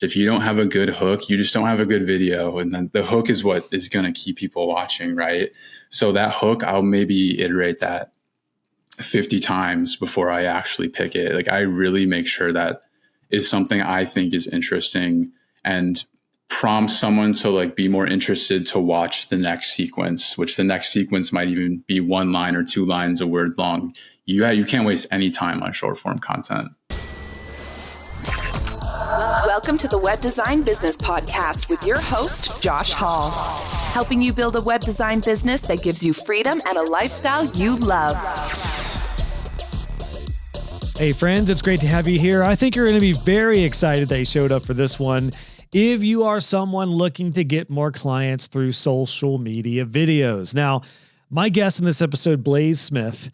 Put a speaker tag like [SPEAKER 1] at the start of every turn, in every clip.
[SPEAKER 1] If you don't have a good hook, you just don't have a good video. And then the hook is what is going to keep people watching, right? So that hook, I'll maybe iterate that 50 times before I actually pick it. Like, I really make sure that is something I think is interesting and prompt someone to like be more interested to watch the next sequence, which the next sequence might even be 1 line or 2 lines a word long. You can't waste any time on short form content.
[SPEAKER 2] Welcome to the Web Design Business Podcast with your host, Josh Hall, helping you build a web design business that gives you freedom and a lifestyle you love.
[SPEAKER 3] Hey friends, it's great to have you here. I think you're going to be very excited that you showed up for this one. If you are someone looking to get more clients through social media videos. Now, my guest in this episode, Blaze Smith,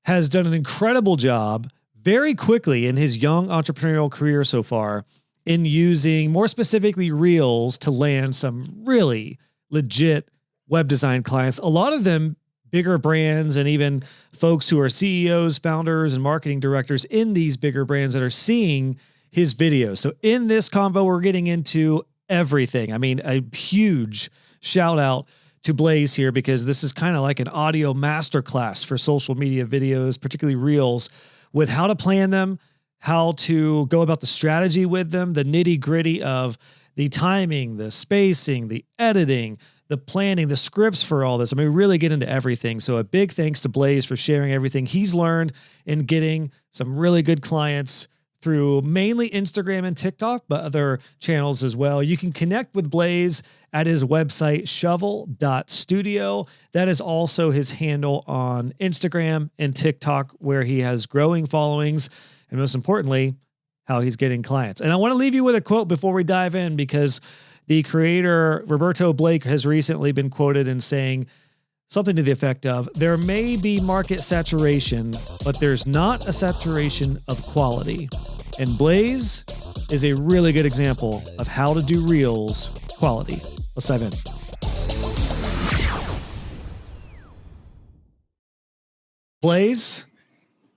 [SPEAKER 3] has done an incredible job very quickly in his young entrepreneurial career so far in using more specifically Reels to land some really legit web design clients. A lot of them bigger brands and even folks who are CEOs, founders, and marketing directors in these bigger brands that are seeing his videos. So in this convo, we're getting into everything. I mean, a huge shout out to Blaze here because this is kind of like an audio masterclass for social media videos, particularly Reels, with how to plan them, how to go about the strategy with them, the nitty gritty of the timing, the spacing, the editing, the planning, the scripts for all this. I mean, we really get into everything. So a big thanks to Blaze for sharing everything he's learned in getting some really good clients through mainly Instagram and TikTok, but other channels as well. You can connect with Blaze at his website, shovel.studio. That is also his handle on Instagram and TikTok, where he has growing followings and most importantly, how he's getting clients. And I want to leave you with a quote before we dive in, because the creator, Roberto Blake, has recently been quoted in saying something to the effect of, there may be market saturation, but there's not a saturation of quality. And Blaze is a really good example of how to do Reels quality. Let's dive in. Blaze,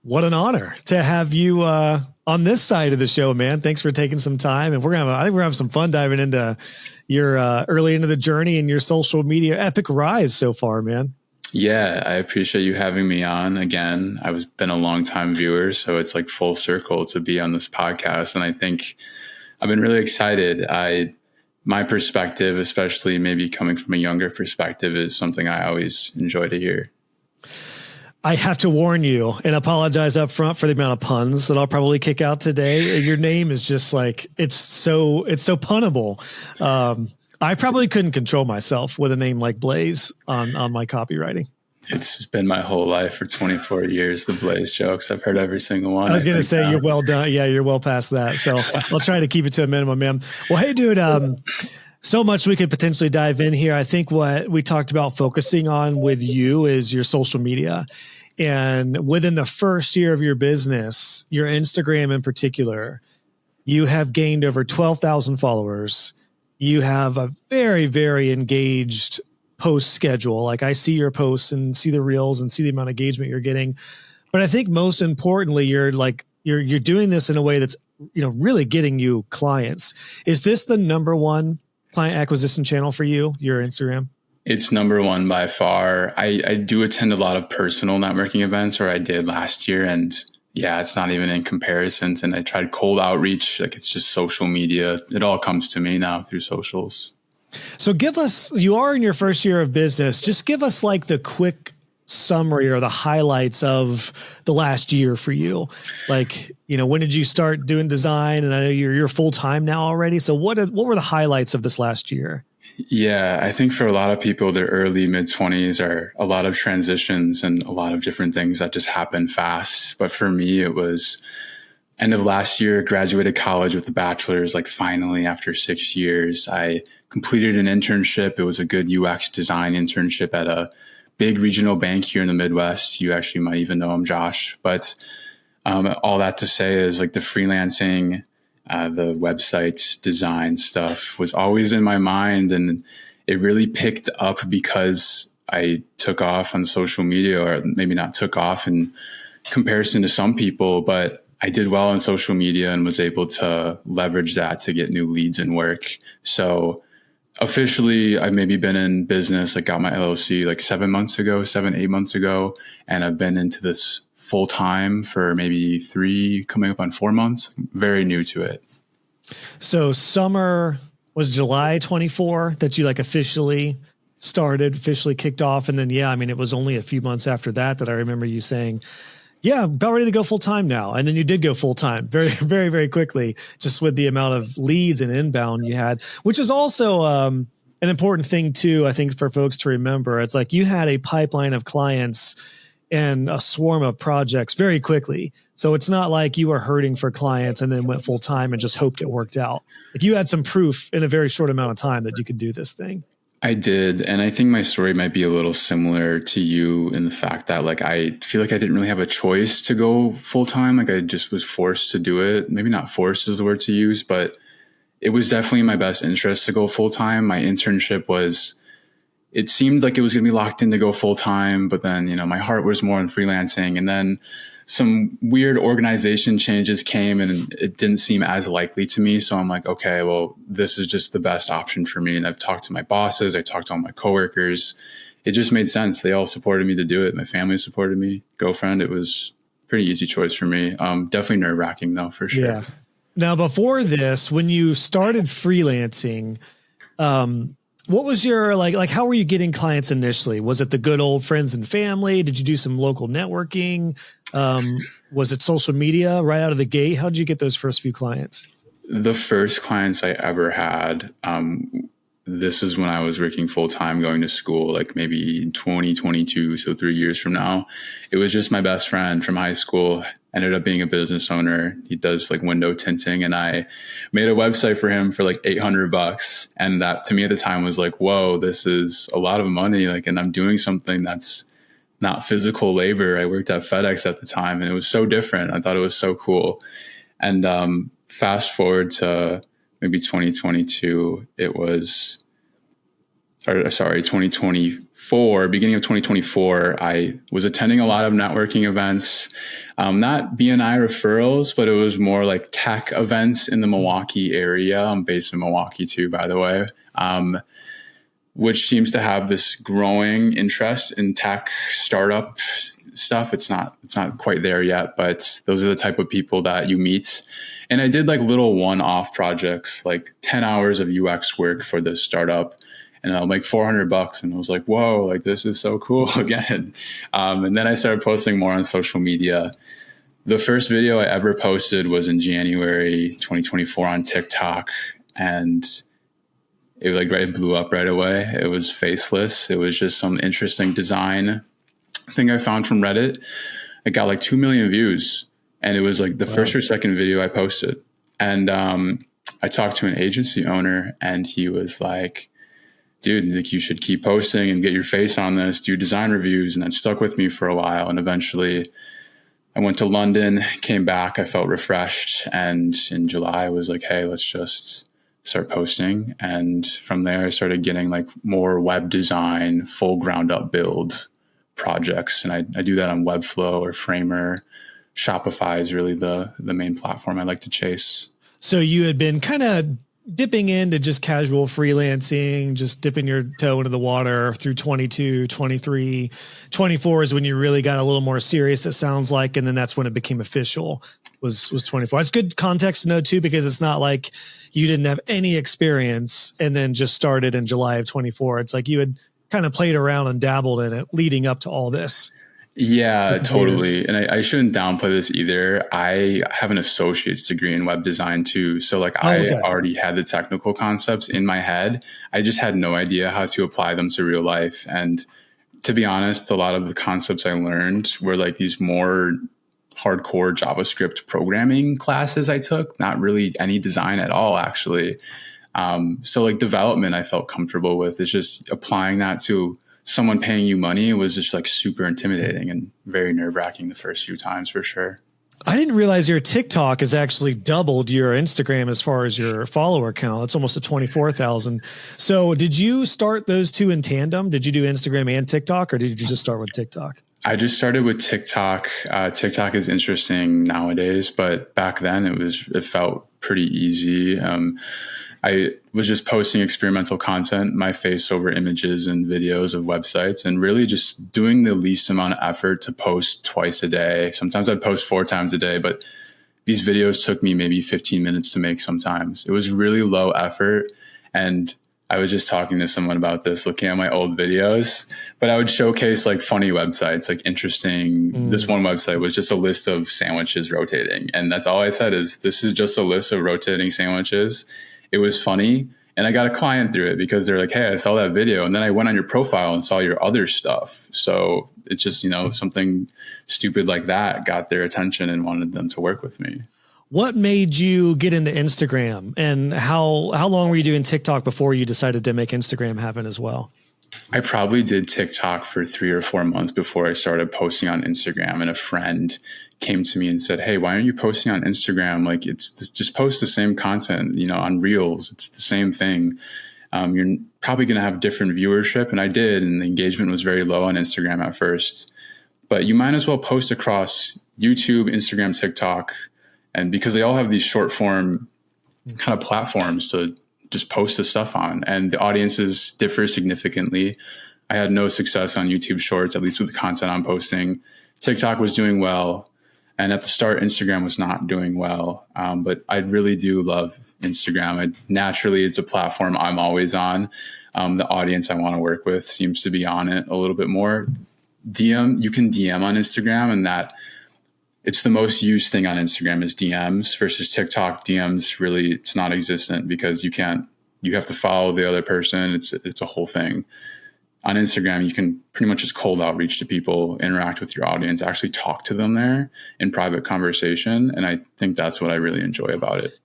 [SPEAKER 3] what an honor to have you on this side of the show, man. Thanks for taking some time. And I think we're having some fun diving into your early into the journey and your social media epic rise so far, man.
[SPEAKER 1] Yeah, I appreciate you having me on again. I've been a long time viewer, so it's like full circle to be on this podcast. And I think I've been really excited. My perspective, especially maybe coming from a younger perspective, is something I always enjoy to hear.
[SPEAKER 3] I have to warn you and apologize up front for the amount of puns that I'll probably kick out today. Your name is just like, it's so punnable. I probably couldn't control myself with a name like Blaze on my copywriting. It's
[SPEAKER 1] been my whole life for 24 years, the Blaze jokes. I've heard every single one.
[SPEAKER 3] I was going to say, you're well done. Yeah, you're well past that. So I'll try to keep it to a minimum, man. Well, hey, dude, so much we could potentially dive in here. I think what we talked about focusing on with you is your social media. And within the first year of your business, your Instagram in particular, you have gained over 12,000 followers. You have a very, very engaged post schedule. Like, I see your posts and see the Reels and see the amount of engagement you're getting. But I think most importantly, you're doing this in a way that's, really getting you clients. Is this the number one client acquisition channel for you, your Instagram?
[SPEAKER 1] It's number one by far. I do attend a lot of personal networking events, or I did last year. And yeah, it's not even in comparison. And I tried cold outreach. Like, it's just social media. It all comes to me now through socials.
[SPEAKER 3] So you are in your first year of business. Just give us like the quick summary or the highlights of the last year for you. Like, when did you start doing design? And I know you're full time now already. So what were the highlights of this last year?
[SPEAKER 1] Yeah, I think for a lot of people, their early mid-20s are a lot of transitions and a lot of different things that just happen fast. But for me, it was end of last year, graduated college with a bachelor's, like finally after 6 years. I completed an internship. It was a good UX design internship at a big regional bank here in the Midwest. You actually might even know him, Josh. But all that to say is, like, the freelancing, the website design stuff was always in my mind, and it really picked up because I took off on social media, or maybe not took off in comparison to some people, but I did well on social media and was able to leverage that to get new leads and work. So officially, I've maybe been in business. I got my LLC like 8 months ago. And I've been into this full time for maybe 3, coming up on 4 months. Very new to it.
[SPEAKER 3] So summer was July 24 that you like officially kicked off. And then, yeah, I mean, it was only a few months after that I remember you saying, yeah, I'm about ready to go full time now. And then you did go full time very, very, very quickly, just with the amount of leads and inbound you had, which is also an important thing too, I think, for folks to remember. It's like you had a pipeline of clients and a swarm of projects very quickly. So it's not like you were hurting for clients and then went full time and just hoped it worked out. Like you had some proof in a very short amount of time that you could do this thing.
[SPEAKER 1] I did. And I think my story might be a little similar to you in the fact that like, I feel like I didn't really have a choice to go full time. Like I just was forced to do it. Maybe not forced is the word to use, but it was definitely in my best interest to go full time. My internship it seemed like it was going to be locked in to go full time, but then, my heart was more on freelancing. And then some weird organization changes came and it didn't seem as likely to me. So I'm like, okay, well, this is just the best option for me. And I've talked to my bosses. I talked to all my coworkers. It just made sense. They all supported me to do it. My family supported me, girlfriend. It was a pretty easy choice for me. Definitely nerve wracking though, for sure.
[SPEAKER 3] Yeah. Now, before this, when you started freelancing, what was your, like, how were you getting clients initially? Was it the good old friends and family? Did you do some local networking? Was it social media right out of the gate? How did you get those first few clients?
[SPEAKER 1] The first clients I ever had, this is when I was working full time, going to school, like maybe in 2022. So 3 years from now, it was just my best friend from high school, ended up being a business owner. He does like window tinting, and I made a website for him for like $800. And that to me at the time was like, whoa, this is a lot of money. Like, and I'm doing something that's not physical labor. I worked at FedEx at the time and it was so different. I thought it was so cool. And fast forward to maybe 2022, 2024, beginning of 2024, I was attending a lot of networking events, not BNI referrals, but it was more like tech events in the Milwaukee area. I'm based in Milwaukee too, by the way, which seems to have this growing interest in tech startup stuff. It's not quite there yet, but those are the type of people that you meet. And I did like little one-off projects, like 10 hours of UX work for this startup. And I'm like $400, and I was like, whoa, like this is so cool again. And then I started posting more on social media. The first video I ever posted was in January 2024 on TikTok, and it blew up right away. It was faceless. It was just some interesting design thing I found from Reddit. It got like 2 million views, and it was like the first or second video I posted. And I talked to an agency owner, and he was like, dude, like you should keep posting and get your face on this, do design reviews. And that stuck with me for a while. And eventually I went to London, came back, I felt refreshed. And in July I was like, hey, let's just start posting. And from there I started getting like more web design, full ground up build projects. And I do that on Webflow or Framer. Shopify is really the main platform I like to chase.
[SPEAKER 3] So you had been kind of dipping into just casual freelancing, just dipping your toe into the water through 22, 23, 24 is when you really got a little more serious, it sounds like. And then that's when it became official, was 24. It's good context to know too, because it's not like you didn't have any experience and then just started in July of 24. It's like you had kind of played around and dabbled in it leading up to all this.
[SPEAKER 1] Yeah, totally. And I shouldn't downplay this either. I have an associate's degree in web design too. So like I already had the technical concepts in my head. I just had no idea how to apply them to real life. And to be honest, a lot of the concepts I learned were like these more hardcore JavaScript programming classes I took, not really any design at all, actually. So like development I felt comfortable with. It's just applying that to someone paying you money was just like super intimidating and very nerve-wracking the first few times for sure.
[SPEAKER 3] I didn't realize your TikTok has actually doubled your Instagram as far as your follower count. It's almost at 24,000. So did you start those two in tandem? Did you do Instagram and TikTok, or did you just start with TikTok?
[SPEAKER 1] I just started with TikTok. TikTok is interesting nowadays, but back then it felt pretty easy. I was just posting experimental content, my face over images and videos of websites, and really just doing the least amount of effort to post twice a day. Sometimes I'd post 4 times a day, but these videos took me maybe 15 minutes to make sometimes. It was really low effort. And I was just talking to someone about this, looking at my old videos, but I would showcase like funny websites, like interesting. This one website was just a list of sandwiches rotating. And that's all I said is, this is just a list of rotating sandwiches. It was funny. And I got a client through it because they're like, hey, I saw that video. And then I went on your profile and saw your other stuff. So it's just, something stupid like that got their attention and wanted them to work with me.
[SPEAKER 3] What made you get into Instagram, and how long were you doing TikTok before you decided to make Instagram happen as well?
[SPEAKER 1] I probably did TikTok for 3 or 4 months before I started posting on Instagram, and a friend came to me and said, hey, why aren't you posting on Instagram? Like, just post the same content, on Reels. It's the same thing. You're probably going to have different viewership. And I did. And the engagement was very low on Instagram at first, but you might as well post across YouTube, Instagram, TikTok. And because they all have these short form kind of platforms to just post the stuff on, and the audiences differ significantly. I had no success on YouTube Shorts, at least with the content I'm posting. TikTok was doing well. And at the start, Instagram was not doing well. But I really do love Instagram. Naturally, it's a platform I'm always on. The audience I want to work with seems to be on it a little bit more. You can DM on Instagram, and that it's the most used thing on Instagram is DMs versus TikTok. DMs really, it's not existent because you have to follow the other person. It's a whole thing. On Instagram, you can pretty much just cold outreach to people, interact with your audience, actually talk to them there in private conversation. And I think that's what I really enjoy about it.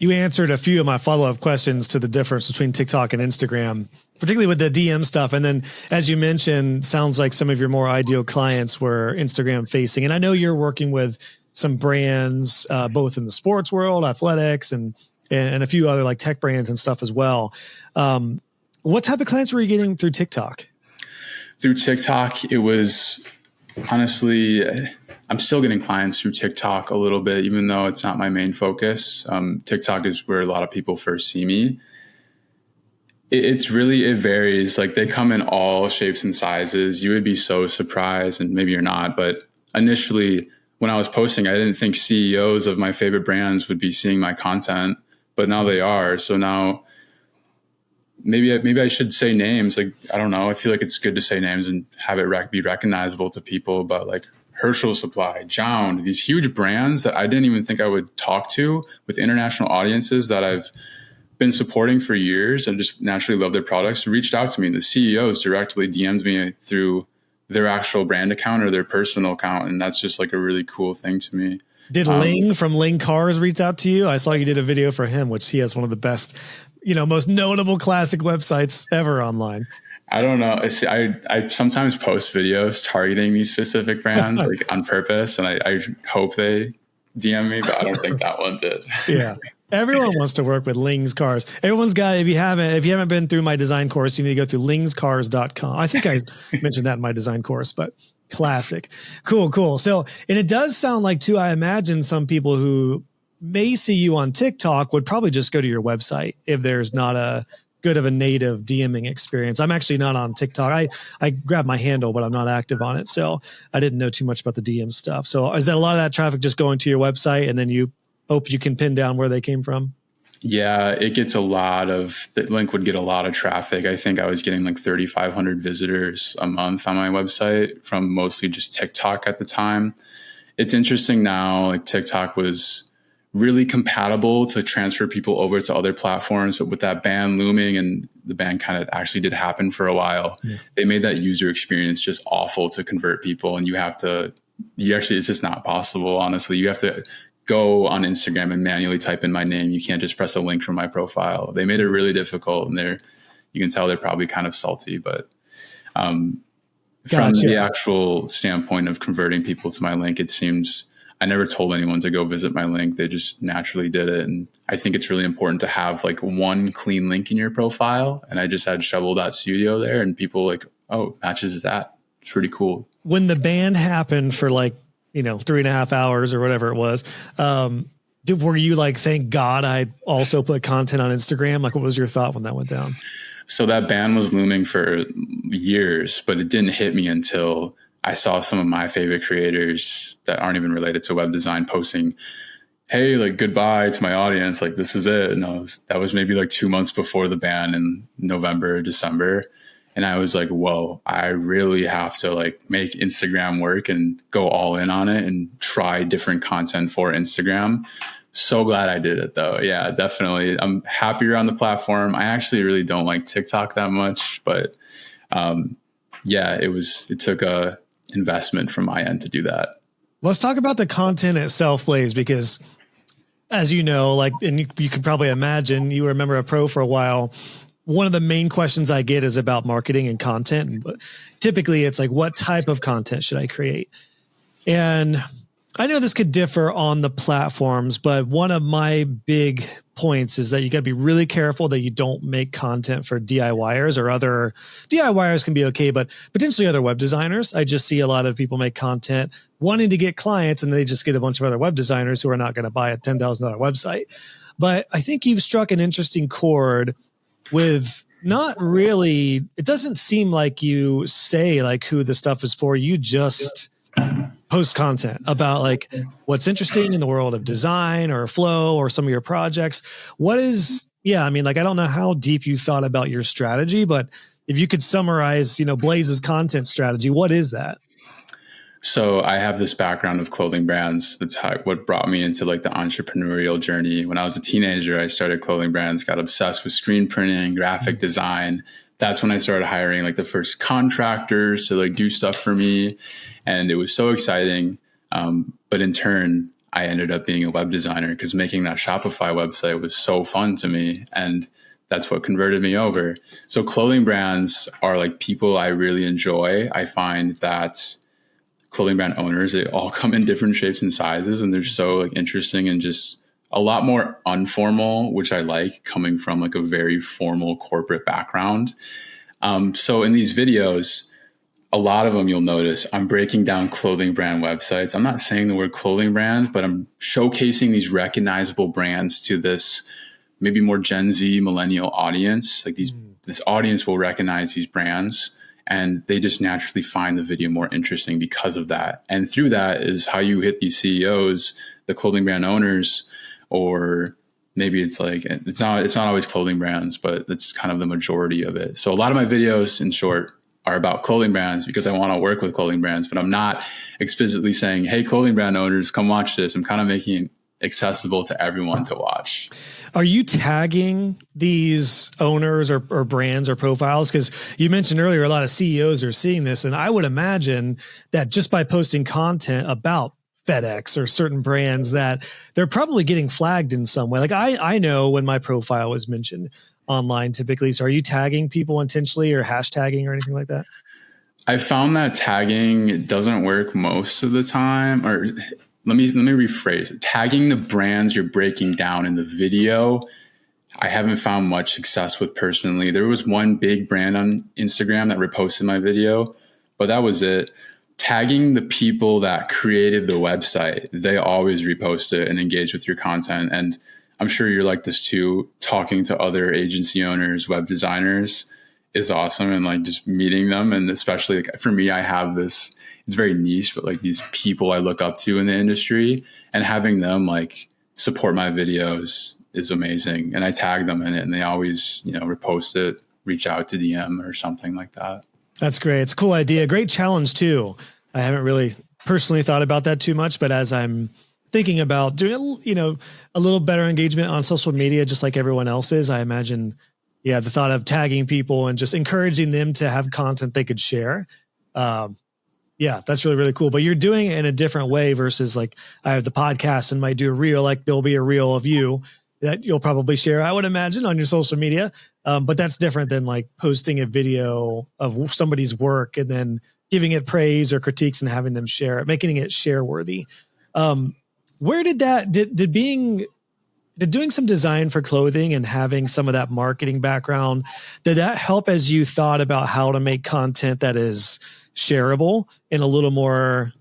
[SPEAKER 3] You answered a few of my follow-up questions to the difference between TikTok and Instagram, particularly with the DM stuff. And then, as you mentioned, sounds like some of your more ideal clients were Instagram facing. And I know you're working with some brands, both in the sports world, athletics, and a few other like tech brands and stuff as well. What type of clients were you getting through TikTok?
[SPEAKER 1] Through TikTok, it was honestly, I'm still getting clients through TikTok a little bit, even though it's not my main focus. TikTok is where a lot of people first see me. It varies. Like, they come in all shapes and sizes. You would be so surprised, and maybe you're not, but initially when I was posting, I didn't think CEOs of my favorite brands would be seeing my content, but now they are. So now maybe I should say names. Like, I don't know. I feel like it's good to say names and have it be recognizable to people, but like Herschel Supply, Jound, these huge brands that I didn't even think I would talk to, with international audiences that I've been supporting for years and just naturally love their products, reached out to me. The CEOs directly DM'd me through their actual brand account or their personal account. And that's just like a really cool thing to me.
[SPEAKER 3] Did Ling from Ling Cars reach out to you? I saw you did a video for him, which he has one of the best, most notable classic websites ever online.
[SPEAKER 1] I don't know. I sometimes post videos targeting these specific brands like on purpose, and I hope they DM me, but I don't think that one did.
[SPEAKER 3] Yeah. Everyone wants to work with Ling's Cars. Everyone's got, if you haven't been through my design course, you need to go through lingscars.com. I think I mentioned that in my design course, but classic. Cool. So, and it does sound like too, I imagine some people who may see you on TikTok would probably just go to your website if there's not a good of a native DMing experience. I'm actually not on TikTok. I grabbed my handle, but I'm not active on it. So I didn't know too much about the DM stuff. So is that a lot of that traffic just going to your website, and then you hope you can pin down where they came from?
[SPEAKER 1] Yeah, it gets the link would get a lot of traffic. I think I was getting like 3,500 visitors a month on my website from mostly just TikTok at the time. It's interesting now, like TikTok was really compatible to transfer people over to other platforms, but with that ban looming, and the ban kind of actually did happen for a while, they made that user experience just awful to convert people. And it's just not possible. Honestly, you have to go on Instagram and manually type in my name. You can't just press a link from my profile. They made it really difficult, and you can tell they're probably kind of salty, but from the actual standpoint of converting people to my link, it seems I never told anyone to go visit my link. They just naturally did it. And I think it's really important to have like one clean link in your profile. And I just had shovel.studio there, and people like, oh, matches that. It's pretty cool.
[SPEAKER 3] when the ban happened for like, 3.5 hours or whatever it was, were you like, thank God I also put content on Instagram? Like, what was your thought when that went down?
[SPEAKER 1] So that ban was looming for years, but it didn't hit me until I saw some of my favorite creators that aren't even related to web design posting, hey, like, goodbye to my audience. Like, this is it. And that was maybe like 2 months before the ban in November, December. And I was like, whoa, I really have to like make Instagram work and go all in on it and try different content for Instagram. So glad I did it though. Yeah, definitely. I'm happier on the platform. I actually really don't like TikTok that much, but yeah, it took a investment from my end to do that.
[SPEAKER 3] Let's talk about the content itself, Blaze, because as you know, like, and you can probably imagine, you were a member of Pro for a while. One of the main questions I get is about marketing and content. And typically it's like, what type of content should I create? And I know this could differ on the platforms, but one of my big points is that you got to be really careful that you don't make content for DIYers or other DIYers can be okay, but potentially other web designers. I just see a lot of people make content wanting to get clients and they just get a bunch of other web designers who are not going to buy a $10,000 website. But I think you've struck an interesting chord with not really, it doesn't seem like you say like who the stuff is for. You just post content about like what's interesting in the world of design or flow or some of your projects. I mean, like, I don't know how deep you thought about your strategy, but if you could summarize, Blaze's content strategy, what is that?
[SPEAKER 1] So I have this background of clothing brands. That's what brought me into like the entrepreneurial journey. When I was a teenager, I started clothing brands, got obsessed with screen printing, graphic design. That's when I started hiring like the first contractors to like do stuff for me. And it was so exciting. But in turn, I ended up being a web designer because making that Shopify website was so fun to me. And that's what converted me over. So clothing brands are like people I really enjoy. I find that clothing brand owners, they all come in different shapes and sizes, and they're so like interesting and just a lot more informal, which I like, coming from like a very formal corporate background. So in these videos, a lot of them you'll notice I'm breaking down clothing brand websites. I'm not saying the word clothing brand, but I'm showcasing these recognizable brands to this maybe more Gen Z millennial audience. Like this audience will recognize these brands, and they just naturally find the video more interesting because of that. And through that is how you hit these CEOs, the clothing brand owners, or maybe it's like, it's not always clothing brands, but it's kind of the majority of it. So a lot of my videos, in short, are about clothing brands because I want to work with clothing brands, but I'm not explicitly saying, hey, clothing brand owners, come watch this. I'm kind of making it accessible to everyone to watch.
[SPEAKER 3] Are you tagging these owners or brands or profiles? Because you mentioned earlier, a lot of CEOs are seeing this. And I would imagine that just by posting content about FedEx or certain brands that they're probably getting flagged in some way. Like I know when my profile was mentioned online typically. So are you tagging people intentionally or hashtagging or anything like that?
[SPEAKER 1] I found that tagging doesn't work most of the time, or let me rephrase it. Tagging the brands you're breaking down in the video, I haven't found much success with personally. There was one big brand on Instagram that reposted my video, but that was it. Tagging the people that created the website, they always repost it and engage with your content. And I'm sure you're like this too. Talking to other agency owners, web designers is awesome. And like just meeting them. And especially like for me, I have this, it's very niche, but like these people I look up to in the industry, and having them like support my videos is amazing. And I tag them in it and they always, repost it, reach out to DM or something like that.
[SPEAKER 3] That's great. It's a cool idea. Great challenge too. I haven't really personally thought about that too much, but as I'm thinking about doing, a little better engagement on social media, just like everyone else is, I imagine, the thought of tagging people and just encouraging them to have content they could share. That's really, really cool. But you're doing it in a different way versus like I have the podcast and might do a reel, like there'll be a reel of you that you'll probably share, I would imagine, on your social media. But that's different than like posting a video of somebody's work and then giving it praise or critiques and having them share it, making it share worthy. Where did that, did being did doing some design for clothing and having some of that marketing background, did that help as you thought about how to make content that is shareable and a little more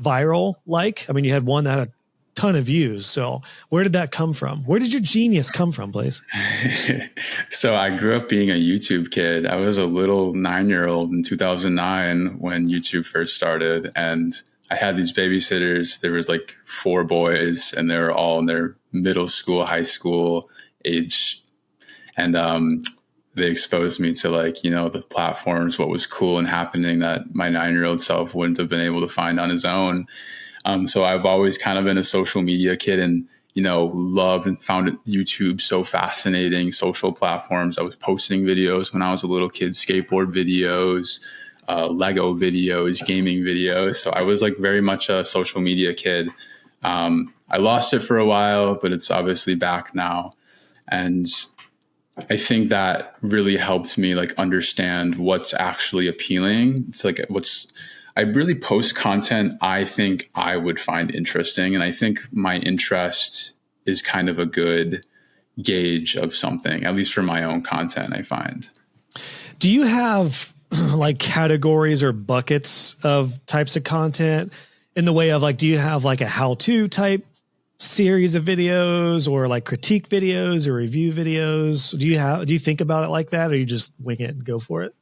[SPEAKER 3] viral? Like, I mean, you had one that had a ton of views. So where did that come from? Where did your genius come from, please?
[SPEAKER 1] So I grew up being a YouTube kid. I was a little 9-year-old in 2009 when YouTube first started. And I had these babysitters. There was like 4 boys and they were all in their middle school, high school age. And they exposed me to like, the platforms, what was cool and happening that my 9-year-old self wouldn't have been able to find on his own. So I've always kind of been a social media kid and, loved and found YouTube so fascinating, social platforms. I was posting videos when I was a little kid, skateboard videos, Lego videos, gaming videos. So I was like very much a social media kid. I lost it for a while, but it's obviously back now. And I think that really helped me like understand what's actually appealing. It's like I really post content I think I would find interesting. And I think my interest is kind of a good gauge of something, at least for my own content, I find.
[SPEAKER 3] Do you have like categories or buckets of types of content in the way of like, do you have like a how-to type series of videos or like critique videos or review videos? Do you think about it like that, or you just wing it and go for it?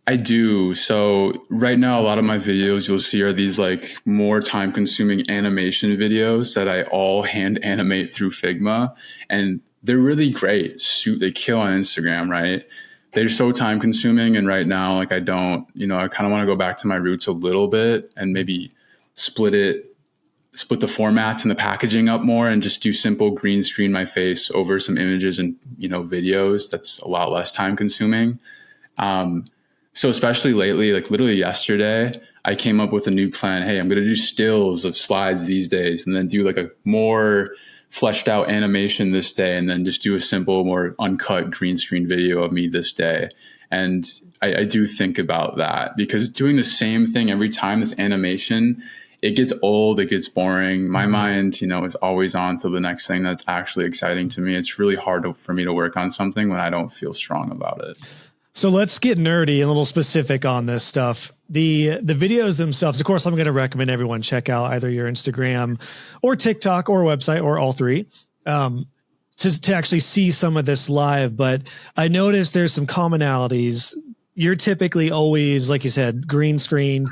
[SPEAKER 1] I do. So right now, a lot of my videos you'll see are these like more time consuming animation videos that I all hand animate through Figma. And they're really great. They kill on Instagram, right? They're so time consuming. And right now, like I kind of want to go back to my roots a little bit and maybe split the formats and the packaging up more and just do simple green screen my face over some images and, videos. That's a lot less time consuming. So especially lately, like literally yesterday, I came up with a new plan. Hey, I'm going to do stills of slides these days and then do like a more fleshed out animation this day. And then just do a simple, more uncut green screen video of me this day. And I do think about that because doing the same thing every time, this animation, it gets old, it gets boring. My mind, is always on to the next thing that's actually exciting to me. It's really hard for me to work on something when I don't feel strong about it.
[SPEAKER 3] So let's get nerdy and a little specific on this stuff. The videos themselves, of course, I'm going to recommend everyone check out either your Instagram or TikTok or website or all three to actually see some of this live. But I noticed there's some commonalities. You're typically always, like you said, green screen,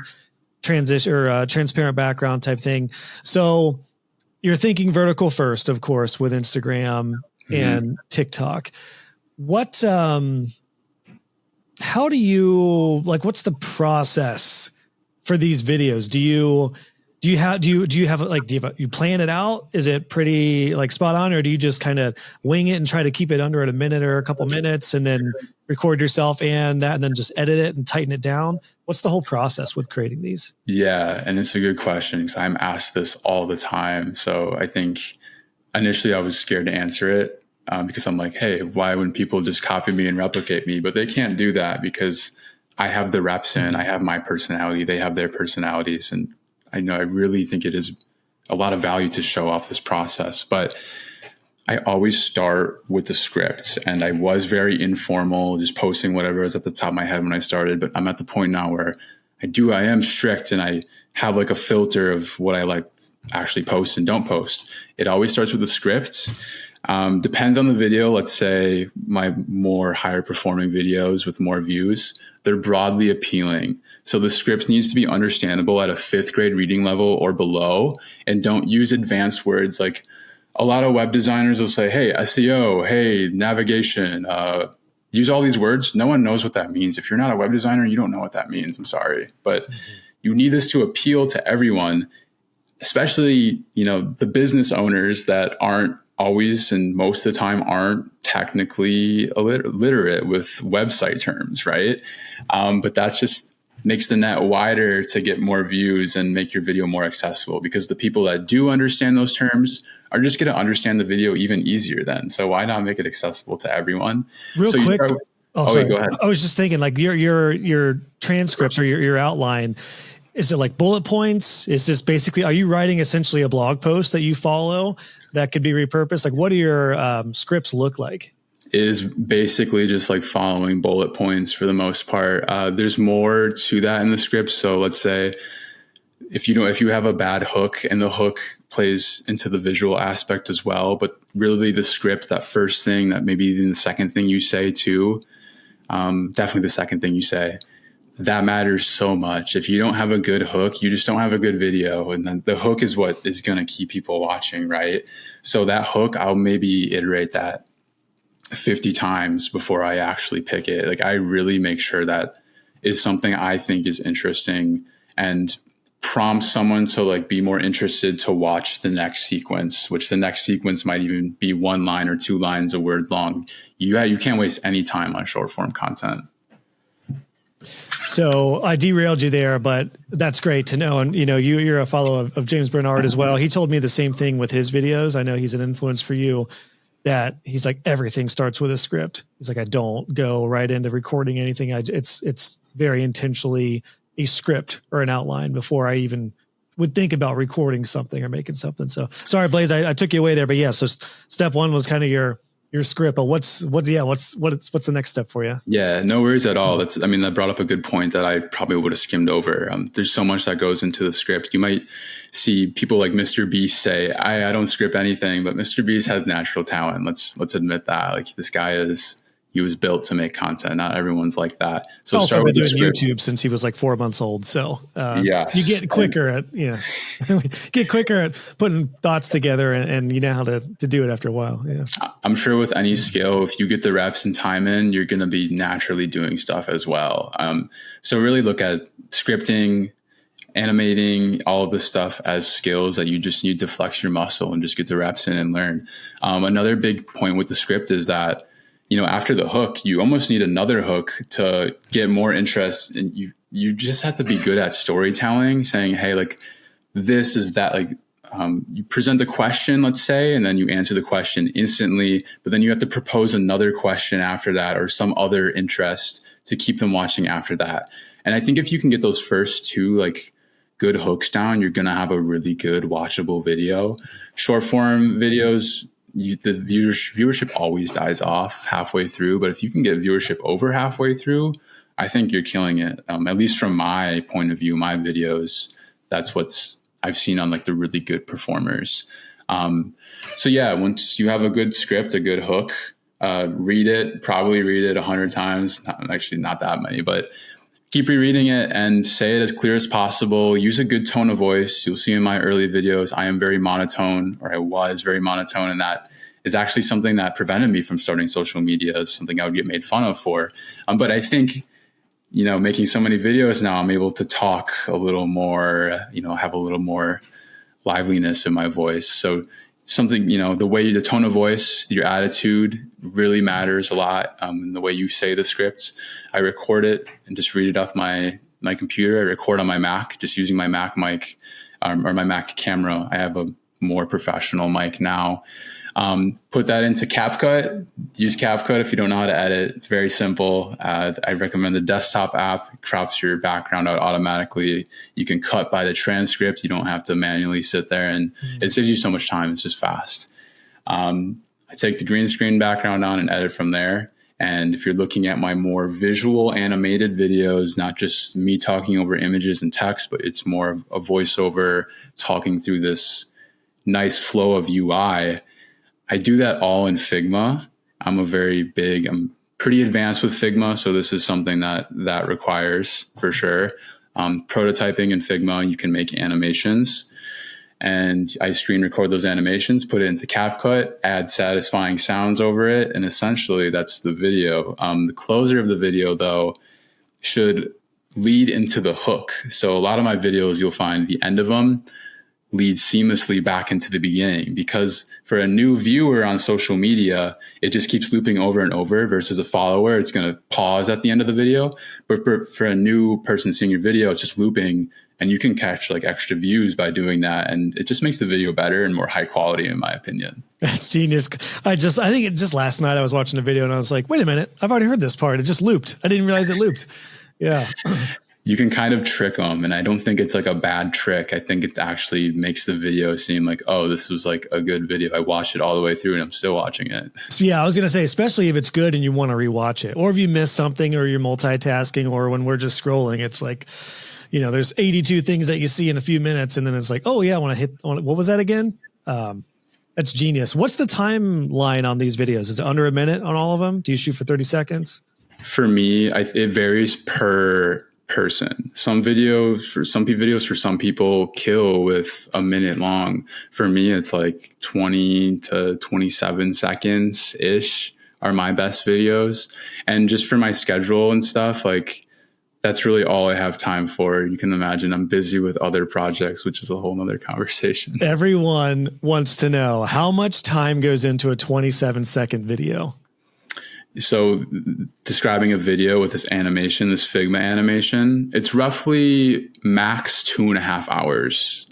[SPEAKER 3] transition or transparent background type thing. So you're thinking vertical first, of course, with Instagram and TikTok. How do you what's the process for these videos? Do you plan it out? Is it pretty like spot on, or do you just kind of wing it and try to keep it under at a minute or a couple minutes and then record yourself and then just edit it and tighten it down? What's the whole process with creating these?
[SPEAKER 1] Yeah. And it's a good question because I'm asked this all the time. So I think initially I was scared to answer it. Because I'm like, hey, why wouldn't people just copy me and replicate me? But they can't do that because I have the reps in, I have my personality, they have their personalities. And I really think it is a lot of value to show off this process. But I always start with the scripts, and I was very informal, just posting whatever was at the top of my head when I started. But I'm at the point now where I am strict and I have like a filter of what I like actually post and don't post. It always starts with the scripts. Depends on the video. Let's say my more higher performing videos with more views, they're broadly appealing. So the script needs to be understandable at a 5th grade reading level or below, and don't use advanced words. Like a lot of web designers will say, hey, SEO, hey, navigation, use all these words. No one knows what that means. If you're not a web designer, you don't know what that means. I'm sorry, but you need this to appeal to everyone, especially, the business owners that aren't always and most of the time aren't technically literate with website terms, right? But that's just makes the net wider to get more views and make your video more accessible, because the people that do understand those terms are just going to understand the video even easier then. So why not make it accessible to everyone?
[SPEAKER 3] Real quick.
[SPEAKER 1] Sorry.
[SPEAKER 3] Go ahead. I was just thinking like your transcripts or your outline, Is it like bullet points? Is this basically, are you writing essentially a blog post that you follow that could be repurposed? Like, what do your scripts look like?
[SPEAKER 1] Is basically just like following bullet points for the most part. There's more to that in the script. So let's say if you have a bad hook, and the hook plays into the visual aspect as well, but really the script, that first thing, that maybe even the second thing you say too, definitely the second thing you say, that matters so much. If you don't have a good hook, you just don't have a good video. And then the hook is what is going to keep people watching, right? So that hook, I'll maybe iterate that 50 times before I actually pick it. Like, I really make sure that is something I think is interesting and prompts someone to like be more interested to watch the next sequence, which the next sequence might even be 1 line or 2 lines a word long. You can't waste any time on short form content.
[SPEAKER 3] So I derailed you there, but that's great to know. And you're a follower of James Bernard as well. He told me the same thing with his videos. I know he's an influence for you, that he's like, everything starts with a script. He's like, I don't go right into recording anything. It's very intentionally a script or an outline before I even would think about recording something or making something. So sorry, Blaze, I took you away there, but yeah. So step 1 was kind of your script, but what's the next step for you?
[SPEAKER 1] Yeah, no worries at all. That brought up a good point that I probably would have skimmed over. There's so much that goes into the script. You might see people like Mr. Beast say, I don't script anything, but Mr. Beast has natural talent. Let's admit that. Like, this guy he was built to make content. Not everyone's like that. So
[SPEAKER 3] also
[SPEAKER 1] start
[SPEAKER 3] been
[SPEAKER 1] with
[SPEAKER 3] doing YouTube since he was like 4 months old. So
[SPEAKER 1] yes.
[SPEAKER 3] You get quicker at putting thoughts together, and you know how to do it after a while. Yeah.
[SPEAKER 1] I'm sure with any skill, if you get the reps and time in, you're going to be naturally doing stuff as well. So really look at scripting, animating, all of this stuff as skills that you just need to flex your muscle and just get the reps in and learn. Another big point with the script is that, after the hook, you almost need another hook to get more interest. And you just have to be good at storytelling, saying, hey, like, this is that, like, you present a question, let's say, and then you answer the question instantly, but then you have to propose another question after that, or some other interest to keep them watching after that. And I think if you can get those first 2, like, good hooks down, you're going to have a really good watchable video. Short form videos, the viewership always dies off halfway through, but if you can get viewership over halfway through, I think you're killing it. At least from my point of view, my videos, that's what's I've seen on like the really good performers. So yeah, once you have a good script, a good hook, probably read it 100 times, not that many, but keep rereading it and say it as clear as possible. Use a good tone of voice. You'll see in my early videos, I am very monotone, or I was very monotone. And that is actually something that prevented me from starting social media. It's something I would get made fun of for. But I think, making so many videos now, I'm able to talk a little more, have a little more liveliness in my voice. So something, the tone of voice, your attitude really matters a lot. The way you say the scripts, I record it and just read it off my computer. I record on my Mac, just using my Mac mic or my Mac camera. I have a more professional mic now. Put that into CapCut. Use CapCut if you don't know how to edit. It's very simple. I recommend the desktop app. It crops your background out automatically. You can cut by the transcript. You don't have to manually sit there, and it saves you so much time. It's just fast. I take the green screen background on and edit from there. And if you're looking at my more visual animated videos, not just me talking over images and text, but it's more of a voiceover talking through this nice flow of UI, I do that all in Figma. I'm pretty advanced with Figma. So this is something that requires for sure. Prototyping in Figma, you can make animations, and I screen record those animations, put it into CapCut, add satisfying sounds over it. And essentially that's the video. The closer of the video though should lead into the hook. So a lot of my videos, you'll find the end of them leads seamlessly back into the beginning, because for a new viewer on social media, it just keeps looping over and over, versus a follower, it's going to pause at the end of the video. But for a new person seeing your video, it's just looping, and you can catch like extra views by doing that. And it just makes the video better and more high quality, in my opinion. That's
[SPEAKER 3] genius. I think it just last night I was watching a video and I was like, wait a minute, I've already heard this part. It just looped. I didn't realize it looped. Yeah.
[SPEAKER 1] you can kind of trick them. And I don't think it's like a bad trick. I think it actually makes the video seem like, oh, this was like a good video. I watched it all the way through and I'm still watching it.
[SPEAKER 3] So yeah, I was going to say, especially if it's good and you want to rewatch it, or if you miss something or you're multitasking, or when we're just scrolling, it's like, you know, there's 82 things that you see in a few minutes. And then it's like, oh yeah, I want to hit, what was that again? That's genius. What's the timeline on these videos? Is it under a minute on all of them? Do you shoot for 30 seconds?
[SPEAKER 1] For me, it varies per person. Some videos for some people kill with a minute long. For me, it's like 20 to 27 seconds ish are my best videos. And just for my schedule and stuff, like that's really all I have time for. You can imagine I'm busy with other projects, which is a whole nother conversation.
[SPEAKER 3] Everyone wants to know how much time goes into a 27-second video.
[SPEAKER 1] So describing a video with this animation, this Figma animation, it's roughly max 2.5 hours,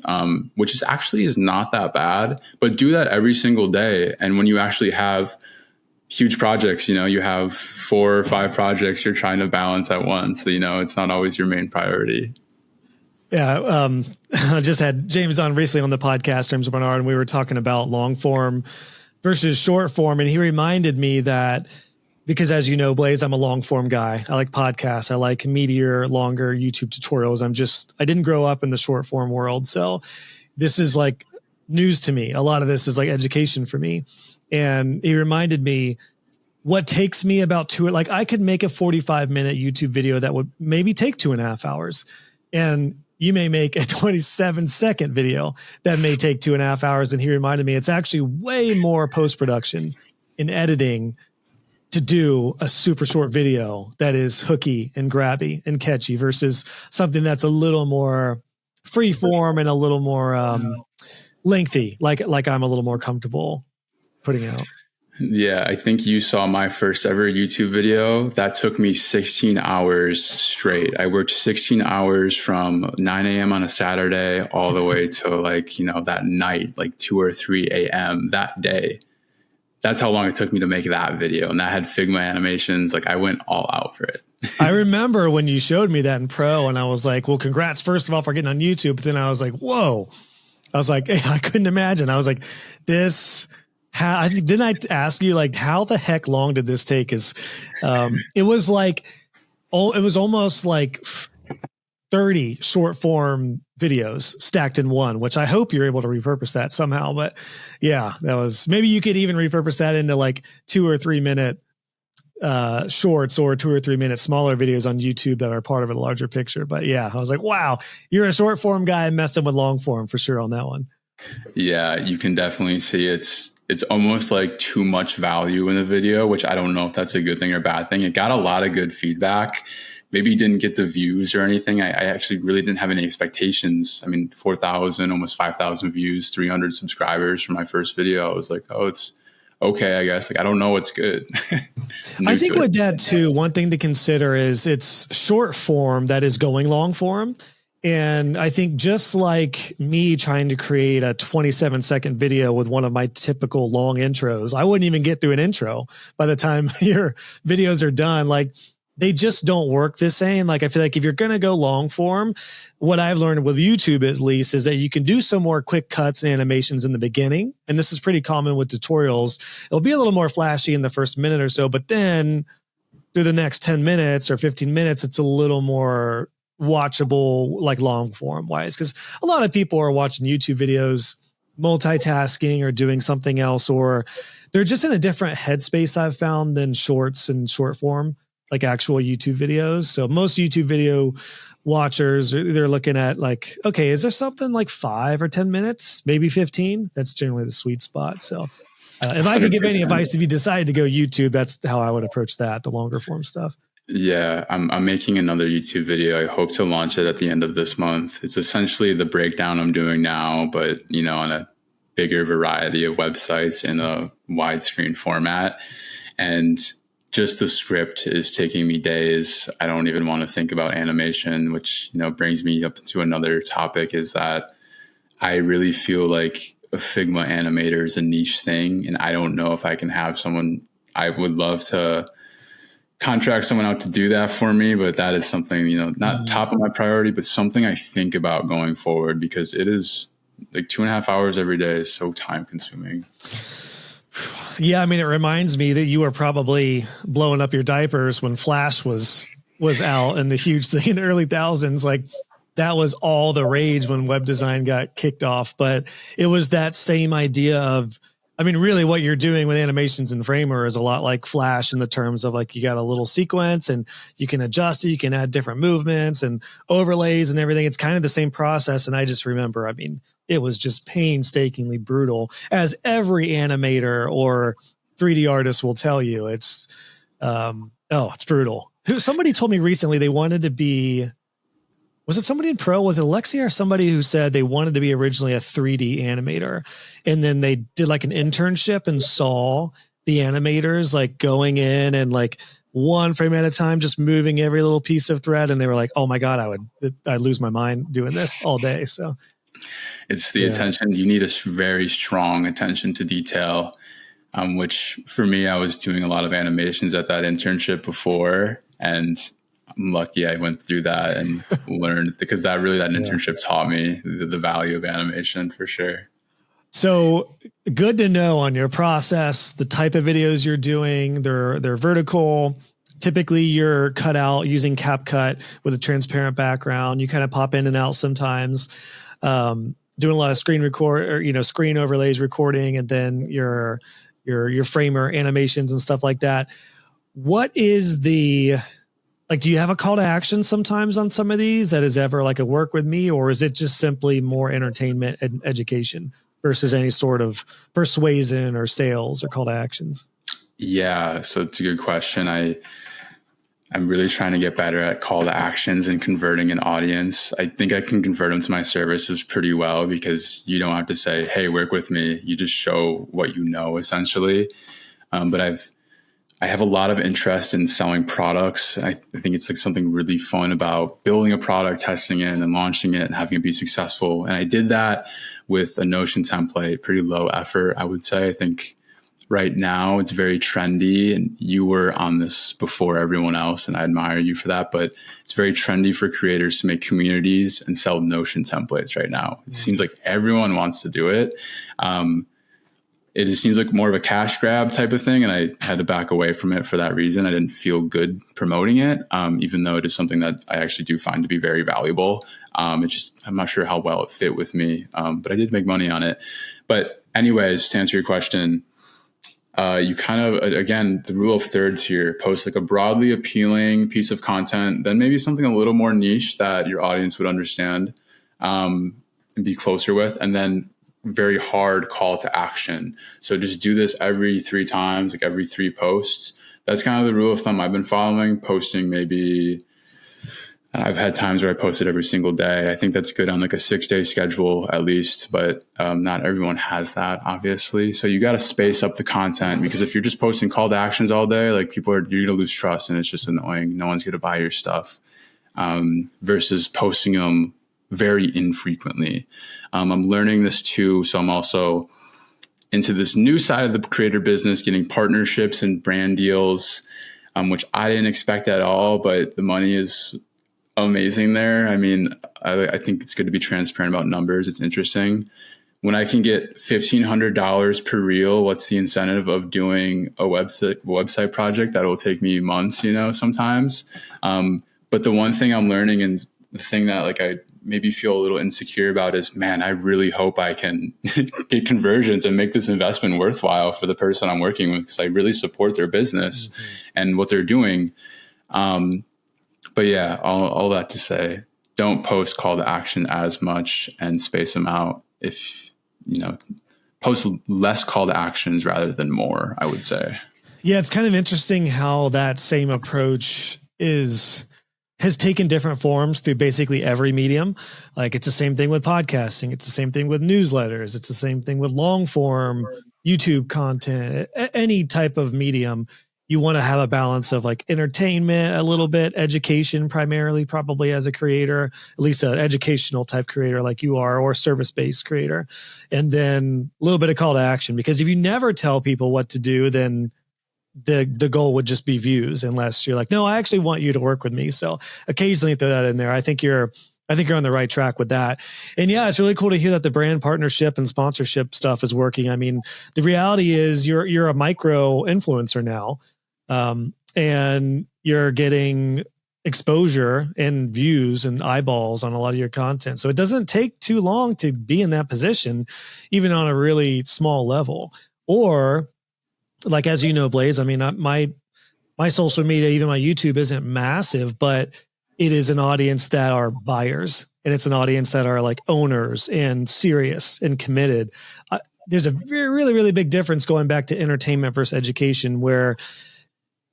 [SPEAKER 1] which is not that bad, but do that every single day. And when you actually have huge projects, you know, you have 4 or 5 projects you're trying to balance at once. So, you know, it's not always your main priority.
[SPEAKER 3] Yeah. I just had James on recently on the podcast, James Bernard, and we were talking about long form versus short form. And he reminded me that, because as you know, Blaze, I'm a long form guy. I like podcasts. I like meatier, longer YouTube tutorials. I didn't grow up in the short form world. So this is like news to me. A lot of this is like education for me. And he reminded me what takes me about like I could make a 45-minute YouTube video that would maybe take 2.5 hours. And you may make a 27-second video that may take 2.5 hours. And he reminded me it's actually way more post-production in editing to do a super short video that is hooky and grabby and catchy versus something that's a little more free form and a little more lengthy, like I'm a little more comfortable putting out.
[SPEAKER 1] Yeah, I think you saw my first ever YouTube video. That took me 16 hours straight. I worked 16 hours from 9 a.m. on a Saturday all the way to like, you know, that night, like 2 or 3 a.m. that day. That's how long it took me to make that video. And that had Figma animations. Like I went all out for it.
[SPEAKER 3] I remember when you showed me that in Pro and I was like, well, congrats first of all for getting on YouTube. But then I was like, whoa, I was like, hey, I couldn't imagine. I was like, didn't I ask you like, how the heck long did this take? It was almost like 30 short form videos stacked in one, which I hope you're able to repurpose that somehow. But yeah, maybe you could even repurpose that into like 2 or 3 minute shorts or 2 or 3 minute smaller videos on YouTube that are part of a larger picture. But yeah, I was like, wow, you're a short form guy, messed up with long form for sure on that one.
[SPEAKER 1] Yeah, you can definitely see it's almost like too much value in the video, which I don't know if that's a good thing or bad thing. It got a lot of good feedback. Maybe didn't get the views or anything. I actually really didn't have any expectations. I mean, 4,000, almost 5,000 views, 300 subscribers for my first video. I was like, oh, it's okay, I guess. Like, I don't know what's good.
[SPEAKER 3] I think with that too, one thing to consider is it's short form that is going long form. And I think just like me trying to create a 27-second video with one of my typical long intros, I wouldn't even get through an intro by the time your videos are done. Like, they just don't work the same. Like, I feel like if you're going to go long form, what I've learned with YouTube at least is that you can do some more quick cuts and animations in the beginning. And this is pretty common with tutorials. It'll be a little more flashy in the first minute or so, but then through the next 10 minutes or 15 minutes, it's a little more watchable, like long form wise. Because a lot of people are watching YouTube videos, multitasking or doing something else, or they're just in a different headspace I've found than shorts and short form, like actual YouTube videos. So most YouTube video watchers, they're looking at like, okay, is there something like 5 or 10 minutes, maybe 15? That's generally the sweet spot. So if I could give any advice, if you decide to go YouTube, that's how I would approach that, the longer form stuff.
[SPEAKER 1] Yeah, I'm making another YouTube video. I hope to launch it at the end of this month. It's essentially the breakdown I'm doing now, but, you know, on a bigger variety of websites in a widescreen format. And just the script is taking me days. I don't even want to think about animation, which, you know, brings me up to another topic, is that I really feel like a Figma animator is a niche thing. And I don't know if I can have someone. I would love to contract someone out to do that for me, but that is something, not top of my priority, but something I think about going forward, because it is like 2.5 hours every day is so time consuming.
[SPEAKER 3] Yeah. I mean, it reminds me that you were probably blowing up your diapers when Flash was out and the huge thing in the early thousands. Like that was all the rage when web design got kicked off, but it was that same idea of, I mean, really what you're doing with animations in Framer is a lot like Flash in the terms of like, you got a little sequence and you can adjust it. You can add different movements and overlays and everything. It's kind of the same process. And I just remember, I mean, it was just painstakingly brutal, as every animator or 3D artist will tell you. It's, it's brutal. Somebody told me recently they wanted to be, was it somebody in pro? Was it Alexia or somebody who said they wanted to be originally a 3D animator? And then they did like an internship and saw the animators like going in and like one frame at a time, just moving every little piece of thread. And they were like, oh my God, I'd lose my mind doing this all day. So
[SPEAKER 1] it's the attention. You need a very strong attention to detail, which for me, I was doing a lot of animations at that internship before, and I'm lucky I went through that and learned, because that internship taught me the value of animation for sure.
[SPEAKER 3] So good to know on your process, the type of videos you're doing. They're vertical. Typically you're cut out using CapCut with a transparent background. You kind of pop in and out sometimes, doing a lot of screen screen overlays recording, and then your Framer animations and stuff like that. What is do you have a call to action sometimes on some of these that is ever like a work with me, or is it just simply more entertainment and education versus any sort of persuasion or sales or call to actions?
[SPEAKER 1] Yeah. So it's a good question. I'm really trying to get better at call to actions and converting an audience. I think I can convert them to my services pretty well, because you don't have to say, hey, work with me. You just show what you know, essentially. But I have a lot of interest in selling products. I think it's like something really fun about building a product, testing it, and then launching it and having it be successful. And I did that with a Notion template, pretty low effort, I would say. I think right now it's very trendy, and you were on this before everyone else, and I admire you for that. But it's very trendy for creators to make communities and sell Notion templates right now. It seems like everyone wants to do it. It just seems like more of a cash grab type of thing, and I had to back away from it for that reason. I didn't feel good promoting it, even though it is something that I actually do find to be very valuable. I'm not sure how well it fit with me, but I did make money on it. But anyways, to answer your question, you kind of, again, the rule of thirds here: post like a broadly appealing piece of content, then maybe something a little more niche that your audience would understand and be closer with, and then very hard call to action. So just do this every 3 times, like every 3 posts. That's kind of the rule of thumb I've been following. Posting maybe, I've had times where I posted every single day. I think that's good on like a 6-day schedule at least, but not everyone has that, obviously. So you got to space up the content, because if you're just posting call to actions all day, like you're going to lose trust, and it's just annoying. No one's going to buy your stuff, versus posting them very infrequently. I'm learning this too. So I'm also into this new side of the creator business, getting partnerships and brand deals, which I didn't expect at all, but the money is amazing there. I mean, I think it's good to be transparent about numbers. It's interesting. When I can get $1,500 per reel, what's the incentive of doing a website project that will take me months, sometimes. But the one thing I'm learning, and the thing that like I maybe feel a little insecure about, is, man, I really hope I can get conversions and make this investment worthwhile for the person I'm working with, because I really support their business and what they're doing. But yeah, all that to say, don't post call to action as much and space them out. If, post less call to actions rather than more, I would say.
[SPEAKER 3] Yeah, it's kind of interesting how that same approach has taken different forms through basically every medium. Like it's the same thing with podcasting. It's the same thing with newsletters. It's the same thing with long form YouTube content, any type of medium. You want to have a balance of like entertainment, a little bit, education, primarily probably as a creator, at least an educational type creator like you are, or service-based creator. And then a little bit of call to action, because if you never tell people what to do, then the goal would just be views, unless you're like, no, I actually want you to work with me. So occasionally throw that in there. I think you're on the right track with that. And yeah, it's really cool to hear that the brand partnership and sponsorship stuff is working. I mean, the reality is you're a micro influencer now, and you're getting exposure and views and eyeballs on a lot of your content. So it doesn't take too long to be in that position, even on a really small level. Or like, as you know, Blaze, I mean, my social media, even my YouTube, isn't massive, but it is an audience that are buyers, and it's an audience that are like owners and serious and committed. There's a really, really big difference going back to entertainment versus education, where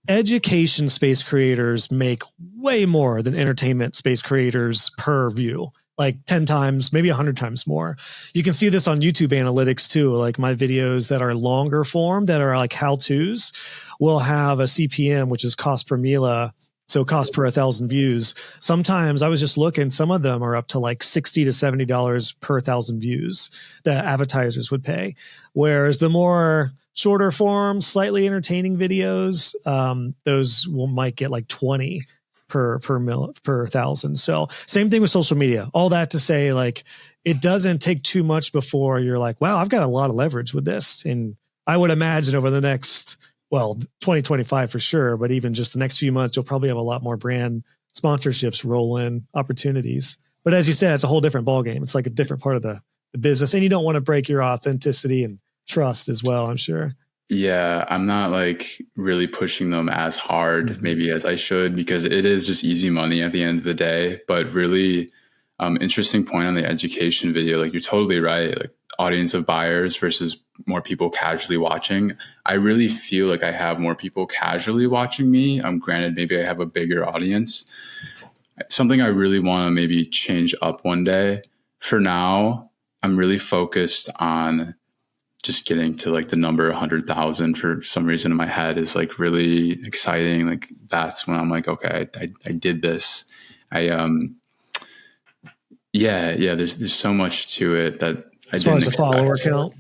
[SPEAKER 3] education space creators make way more than entertainment space creators per view, like 10 times, maybe 100 times more. You can see this on YouTube analytics too. Like my videos that are longer form, that are like how-tos, will have a CPM, which is cost per mila. So cost per 1,000 views. Sometimes I was just looking, some of them are up to like $60 to $70 per 1,000 views that advertisers would pay. Whereas the more shorter form, slightly entertaining videos, those might get like 20 per 1,000. So same thing with social media. All that to say, like, it doesn't take too much before you're like, wow, I've got a lot of leverage with this. And I would imagine over the next, 2025 for sure, but even just the next few months, you'll probably have a lot more brand sponsorships roll in, opportunities. But as you said, it's a whole different ballgame. It's like a different part of the business, and you don't want to break your authenticity and trust as well, I'm sure.
[SPEAKER 1] Yeah, I'm not like really pushing them as hard maybe as I should, because it is just easy money at the end of the day. But really interesting point on the education video. Like, you're totally right. Like, audience of buyers versus more people casually watching. I really feel like I have more people casually watching me. Granted, maybe I have a bigger audience. Something I really want to maybe change up one day. For now, I'm really focused on just getting to like the number 100,000 for some reason in my head is like really exciting. Like, that's when I'm like, okay, I did this. There's so much to it that
[SPEAKER 3] as far as a follower count.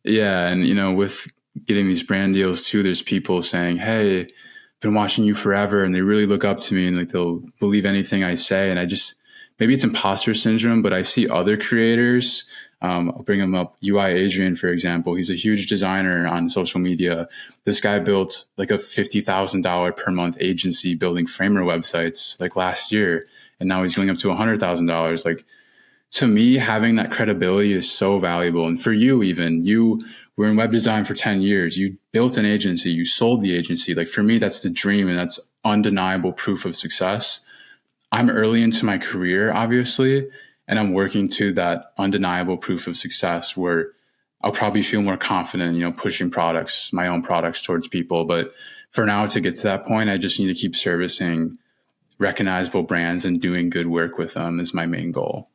[SPEAKER 1] Yeah. And, with getting these brand deals too, there's people saying, hey, been watching you forever, and they really look up to me, and like they'll believe anything I say. And maybe it's imposter syndrome, but I see other creators. I'll bring him up. UI Adrian, for example, he's a huge designer on social media. This guy built like a $50,000 per month agency building framer websites like last year. And now he's going up to $100,000. Like, to me, having that credibility is so valuable. And for you, even, you were in web design for 10 years. You built an agency, you sold the agency. Like, for me, that's the dream, and that's undeniable proof of success. I'm early into my career, obviously, and I'm working to that undeniable proof of success where I'll probably feel more confident, pushing my own products towards people. But for now, to get to that point, I just need to keep servicing recognizable brands and doing good work with them is my main goal.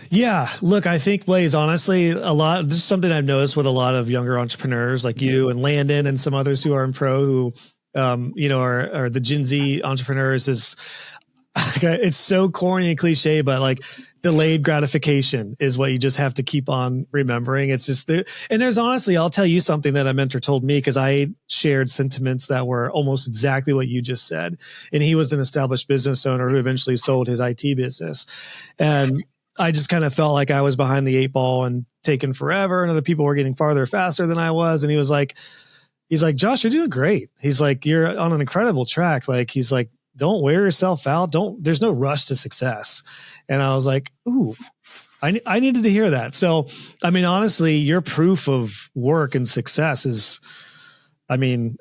[SPEAKER 3] Yeah. Look, I think, Blaze, honestly, this is something I've noticed with a lot of younger entrepreneurs like you and Landon and some others who are in pro who, are the Gen Z entrepreneurs, is it's so corny and cliche, but like, delayed gratification is what you just have to keep on remembering. It's just there. And there's honestly, I'll tell you something that a mentor told me, because I shared sentiments that were almost exactly what you just said. And he was an established business owner who eventually sold his IT business. And I just kind of felt like I was behind the 8 ball and taking forever, and other people were getting farther faster than I was. And he's like, Josh, you're doing great. He's like, you're on an incredible track. Like, he's like, don't wear yourself out. There's no rush to success. And I was like, ooh, I needed to hear that. So, I mean, honestly, your proof of work and success is, I mean,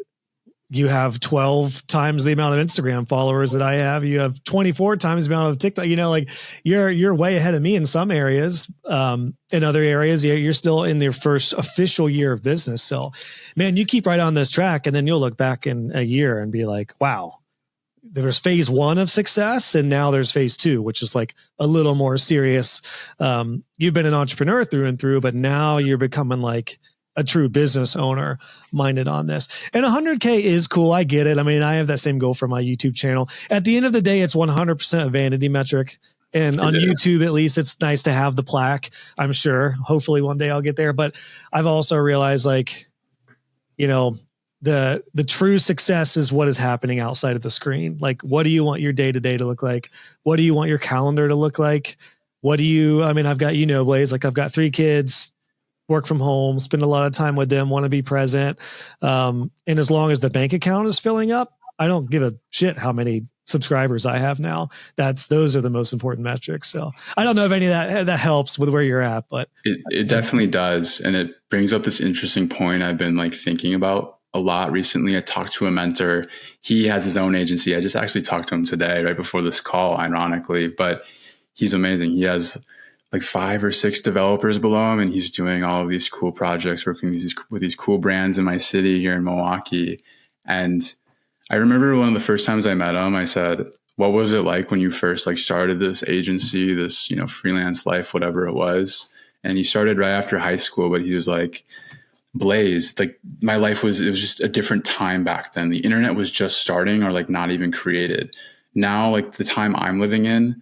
[SPEAKER 3] you have 12 times the amount of Instagram followers that I have. You have 24 times the amount of TikTok, like you're way ahead of me in some areas. In other areas, you're still in your first official year of business. So, man, you keep right on this track, and then you'll look back in a year and be like, wow, there's phase 1 of success, and now there's phase 2, which is like a little more serious. You've been an entrepreneur through and through, but now you're becoming like a true business owner minded on this. And 100K is cool. I get it. I mean, I have that same goal for my YouTube channel. At the end of the day, it's 100% a vanity metric. And on YouTube, at least, it's nice to have the plaque. I'm sure hopefully one day I'll get there. But I've also realized, like, the true success is what is happening outside of the screen. Like, what do you want your day-to-day to look like? What do you want your calendar to look like? I've got, Blaze, like I've got 3 kids, work from home, spend a lot of time with them, want to be present. And as long as the bank account is filling up, I don't give a shit how many subscribers I have now. Those are the most important metrics. So I don't know if any of that helps with where you're at, but
[SPEAKER 1] it definitely does. And it brings up this interesting point I've been like thinking about a lot recently. I talked to a mentor. He has his own agency. I just actually talked to him today, right before this call, ironically, but he's amazing. He has like 5 or 6 developers below him, and he's doing all of these cool projects, working with these cool brands in my city here in Milwaukee. And I remember one of the first times I met him, I said, what was it like when you first like started this agency, this, freelance life, whatever it was? And he started right after high school, but he was like, Blaze, like my life it was just a different time back then. The internet was just starting or like not even created. Now, like the time I'm living in,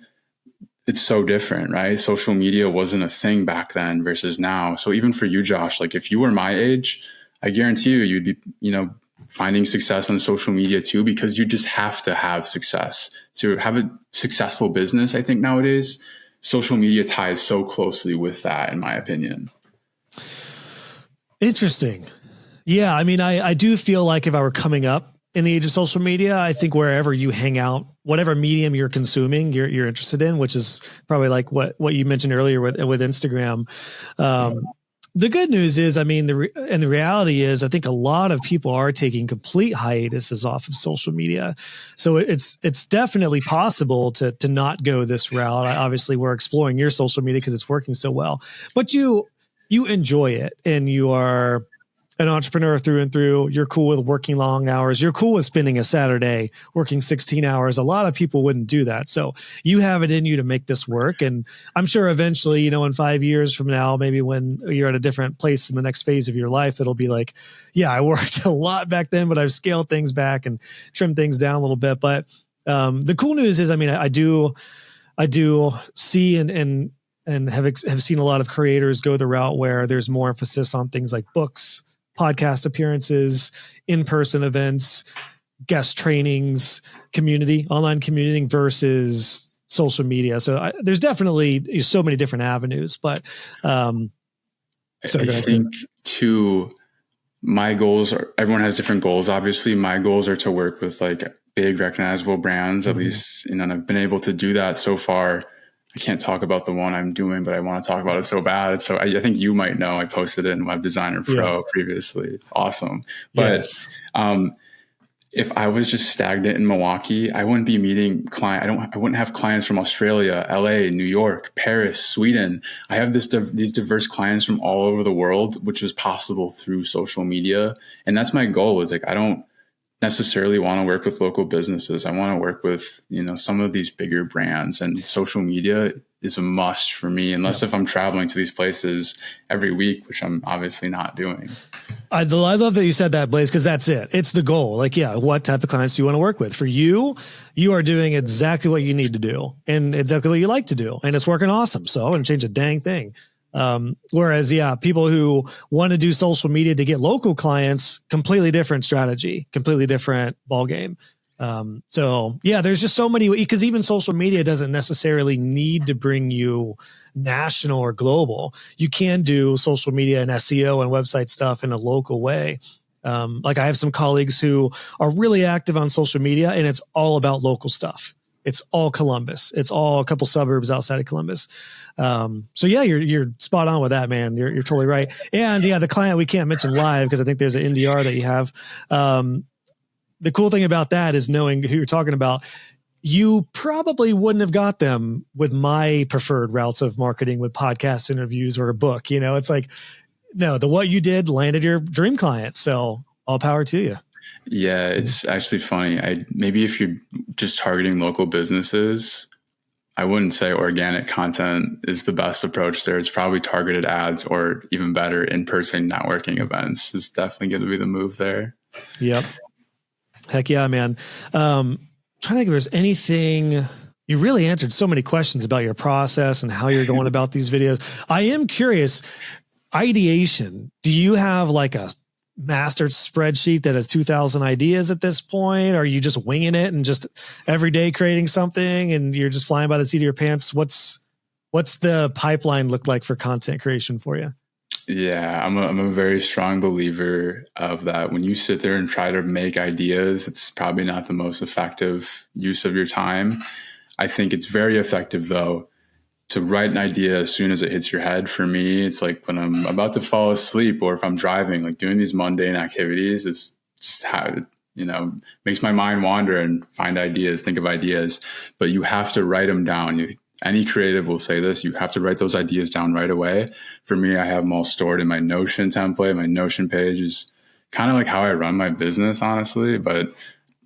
[SPEAKER 1] it's so different, right? Social media wasn't a thing back then versus now. So even for you, Josh, like if you were my age, I guarantee you'd be, finding success on social media too, because you just have to have success to have a successful business. I think nowadays social media ties so closely with that, in my opinion.
[SPEAKER 3] Interesting. Yeah. I mean, I do feel like if I were coming up in the age of social media, I think wherever you hang out, whatever medium you're consuming, you're interested in, which is probably like what you mentioned earlier with Instagram. The good news is, I mean, the reality is, I think a lot of people are taking complete hiatuses off of social media. So it's definitely possible to not go this route. Obviously, we're exploring your social media because it's working so well, but you enjoy it, and you are an entrepreneur through and through. You're cool with working long hours. You're cool with spending a Saturday working 16 hours. A lot of people wouldn't do that. So you have it in you to make this work. And I'm sure eventually, in 5 years from now, maybe when you're at a different place in the next phase of your life, it'll be like, yeah, I worked a lot back then, but I've scaled things back and trimmed things down a little bit. But the cool news is, I mean, I do see and have seen a lot of creators go the route where there's more emphasis on things like books, podcast appearances, in-person events, guest trainings, online community versus social media. So there's definitely so many different avenues, but I think
[SPEAKER 1] too, my goals are, everyone has different goals. Obviously my goals are to work with like big recognizable brands, at least, and I've been able to do that so far. I can't talk about the one I'm doing, but I want to talk about it so bad. So I think you might know, I posted it in Web Designer Pro previously. It's awesome. But if I was just stagnant in Milwaukee, I wouldn't be meeting clients. I wouldn't have clients from Australia, LA, New York, Paris, Sweden. I have these diverse clients from all over the world, which was possible through social media. And that's my goal, is like, I don't necessarily want to work with local businesses. I want to work with, some of these bigger brands, and social media is a must for me, unless if I'm traveling to these places every week, which I'm obviously not doing.
[SPEAKER 3] I love that you said that, Blaze, because that's it. It's the goal. Like, what type of clients do you want to work with? For you are doing exactly what you need to do and exactly what you like to do. And it's working awesome. So I wouldn't change a dang thing. Whereas, people who want to do social media to get local clients, completely different strategy, completely different ball game. There's just so many, because even social media doesn't necessarily need to bring you national or global. You can do social media and SEO and website stuff in a local way. Like I have some colleagues who are really active on social media, and it's all about local stuff. It's all Columbus. It's all a couple suburbs outside of Columbus. You're spot on with that, man. You're totally right. And the client we can't mention live because I think there's an NDR that you have. The cool thing about that is knowing who you're talking about. You probably wouldn't have got them with my preferred routes of marketing, with podcast interviews or a book. It's like, no, what you did landed your dream client. So all power to you.
[SPEAKER 1] Yeah, it's actually funny. Maybe if you're just targeting local businesses, I wouldn't say organic content is the best approach there. It's probably targeted ads, or even better, in-person networking events is definitely going to be the move there.
[SPEAKER 3] Yep. Heck yeah, man. Trying to think if there's anything. You really answered so many questions about your process and how you're going about these videos. I am curious, ideation. Do you have like a mastered spreadsheet that has 2,000 ideas at this point? Are you just winging it and just every day creating something and you're just flying by the seat of your pants? What's the pipeline look like for content creation for you?
[SPEAKER 1] Yeah, I'm a very strong believer of that. When you sit there and try to make ideas, it's probably not the most effective use of your time. I think it's very effective, though, to write an idea as soon as it hits your head. For me, it's like when I'm about to fall asleep or if I'm driving, like doing these mundane activities is just how it, makes my mind wander and find ideas, think of ideas. But you have to write them down. Any creative will say this, you have to write those ideas down right away. For me, I have them all stored in my Notion template. My Notion page is kind of like how I run my business, honestly, but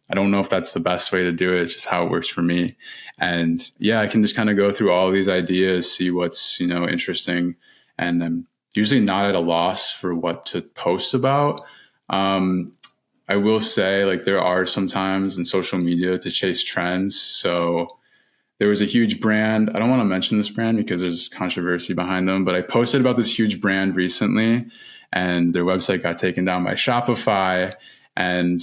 [SPEAKER 1] I don't know if that's the best way to do it. It's just how it works for me. And yeah, I can just kind of go through all of these ideas, see what's, interesting. And I'm usually not at a loss for what to post about. I will say, like, there are some times in social media to chase trends. So there was a huge brand. I don't want to mention this brand because there's controversy behind them, but I posted about this huge brand recently and their website got taken down by Shopify. And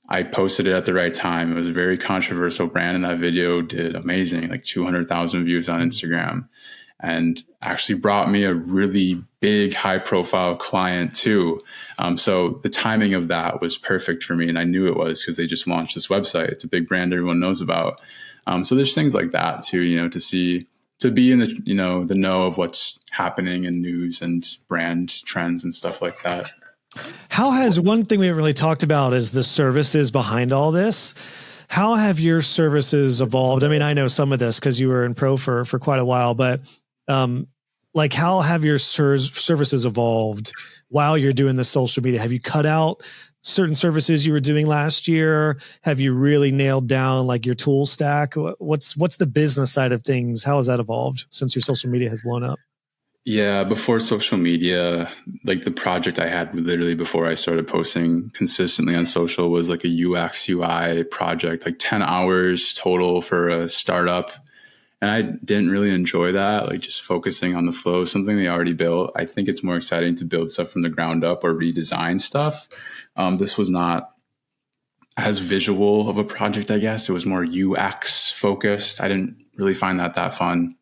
[SPEAKER 1] I posted it at the right time. It was a very controversial brand, and that video did amazing, like 200,000 views on Instagram, and actually brought me a really big, high-profile client too. So the timing of that was perfect for me, and I knew it was because they just launched this website. It's a big brand everyone knows about. So there's things like that too, to be in the know of what's happening in news and brand trends and stuff like that.
[SPEAKER 3] How has one thing we haven't really talked about is the services behind all this? How have your services evolved? I mean, I know some of this because you were in pro for quite a while, but like how have your services evolved while you're doing the social media? Have you cut out certain services you were doing last year? Have you really nailed down like your tool stack? What's the business side of things? How has that evolved since your social media has blown up?
[SPEAKER 1] Yeah, before social media, like the project I had literally before I started posting consistently on social was like a UX UI project, like 10 hours total for a startup. And I didn't really enjoy that, like just focusing on the flow, something they already built. I think it's more exciting to build stuff from the ground up or redesign stuff. This was not as visual of a project, I guess. It was more UX focused. I didn't really find that fun.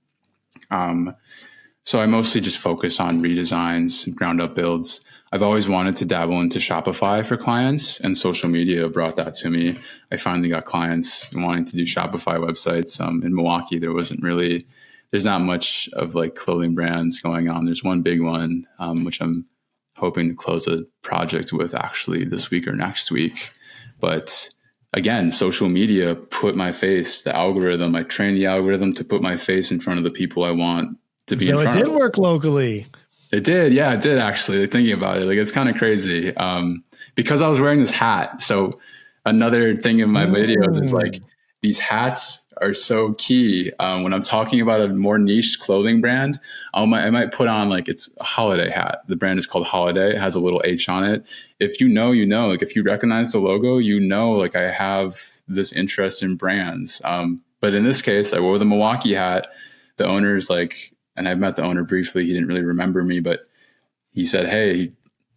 [SPEAKER 1] So I mostly just focus on redesigns, ground up builds. I've always wanted to dabble into Shopify for clients, and social media brought that to me. I finally got clients wanting to do Shopify websites. In Milwaukee, there's not much of like clothing brands going on. There's one big one, which I'm hoping to close a project with actually this week or next week. But again, social media put my face, the algorithm, I trained the algorithm to put my face in front of the people I want to be in front of.
[SPEAKER 3] So it did work locally.
[SPEAKER 1] It did. Yeah, it did actually. Like, thinking about it, like it's kind of crazy because I was wearing this hat. So another thing in my videos is like these hats are so key. When I'm talking about a more niche clothing brand, I might put on like it's a holiday hat. The brand is called Holiday. It has a little H on it. If you know, like if you recognize the logo, like I have this interest in brands. But in this case, I wore the Milwaukee hat. The owner's like, and I met the owner briefly. He didn't really remember me, but he said, "Hey,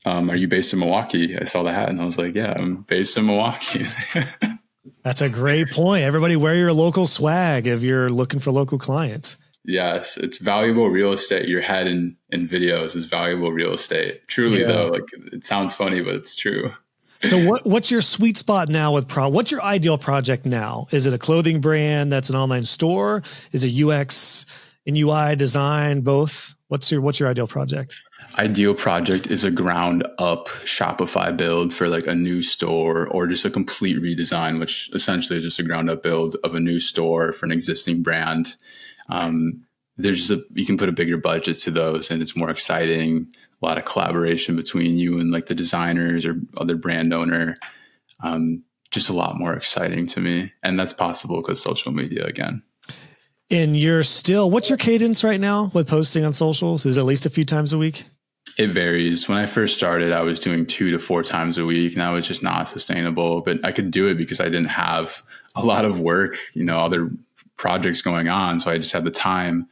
[SPEAKER 1] are you based in Milwaukee?" I saw the hat and I was like, "Yeah, I'm based in Milwaukee."
[SPEAKER 3] That's a great point. Everybody wear your local swag if you're looking for local clients.
[SPEAKER 1] Yes, it's valuable real estate. Your head in videos is valuable real estate. Truly, though, like it sounds funny, but it's true.
[SPEAKER 3] So what's your sweet spot now with what's your ideal project now? Is it a clothing brand that's an online store? Is it UX and UI design, both? What's your ideal project?
[SPEAKER 1] Ideal project is a ground up Shopify build for like a new store, or just a complete redesign, which essentially is just a ground up build of a new store for an existing brand. You can put a bigger budget to those and it's more exciting. A lot of collaboration between you and like the designers or other brand owner. Just a lot more exciting to me. And that's possible because social media again.
[SPEAKER 3] And what's your cadence right now with posting on socials? Is it at least a few times a week?
[SPEAKER 1] It varies. When I first started, I was doing 2 to 4 times a week, and that was just not sustainable. But I could do it because I didn't have a lot of work, other projects going on. So I just had the time.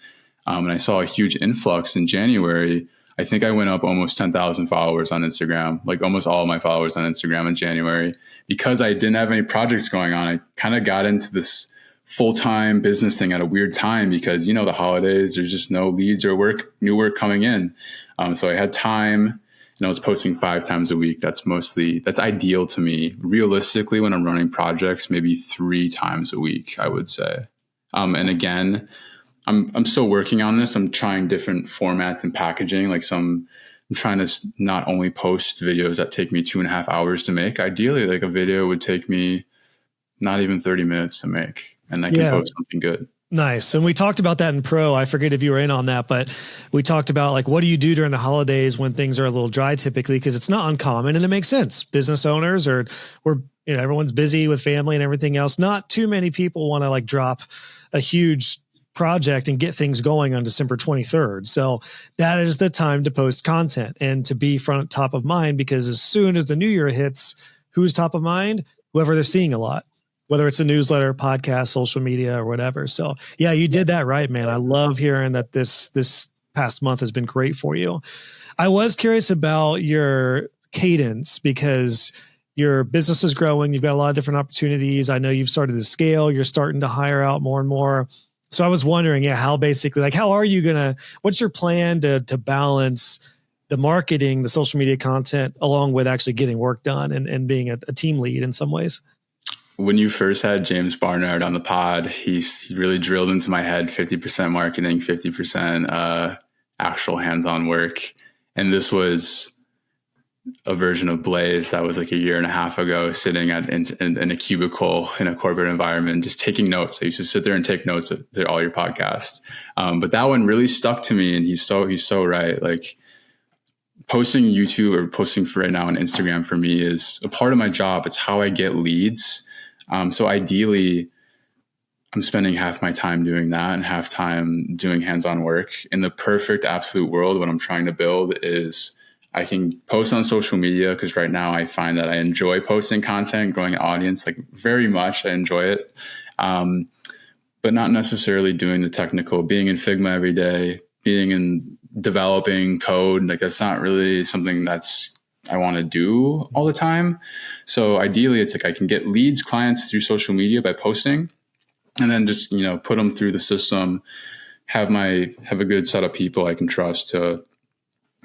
[SPEAKER 1] And I saw a huge influx in January. I think I went up almost 10,000 followers on Instagram, like almost all of my followers on Instagram in January, because I didn't have any projects going on. I kind of got into this full-time business thing at a weird time because, the holidays, there's just no leads or new work coming in. So I had time, and I was posting 5 times a week. That's ideal to me. Realistically, when I'm running projects, maybe 3 times a week, I would say. And again, I'm still working on this. I'm trying different formats and packaging. I'm trying to not only post videos that take me 2.5 hours to make. Ideally, like a video would take me not even 30 minutes to make, and I can post something good.
[SPEAKER 3] Nice. And we talked about that in Pro. I forget if you were in on that, but we talked about like, what do you do during the holidays when things are a little dry typically? Because it's not uncommon and it makes sense. Business owners everyone's busy with family and everything else. Not too many people want to like drop a huge project and get things going on December 23rd. So that is the time to post content and to be top of mind, because as soon as the new year hits, who's top of mind? Whoever they're seeing a lot, whether it's a newsletter, podcast, social media, or whatever. So yeah, you did that right, man. I love hearing that this past month has been great for you. I was curious about your cadence because your business is growing. You've got a lot of different opportunities. I know you've started to scale. You're starting to hire out more and more. So I was wondering, how are you what's your plan to balance the marketing, the social media content, along with actually getting work done and being a team lead in some ways?
[SPEAKER 1] When you first had James Barnard on the pod, he really drilled into my head 50% marketing, 50% actual hands-on work. And this was a version of Blaze that was like 1.5 years ago, sitting in a cubicle in a corporate environment, just taking notes. I used to sit there and take notes of all your podcasts. But that one really stuck to me, and he's so right. Like, posting YouTube or posting for right now on Instagram for me is a part of my job. It's how I get leads. So ideally, I'm spending half my time doing that and half time doing hands-on work. In the perfect absolute world, what I'm trying to build is I can post on social media, because right now I find that I enjoy posting content, growing an audience, like very much. I enjoy it. But not necessarily doing the technical, being in Figma every day, being in developing code. Like, that's not really something I want to do all the time. So ideally, it's like I can get leads, clients through social media by posting, and then just, put them through the system, have a good set of people I can trust to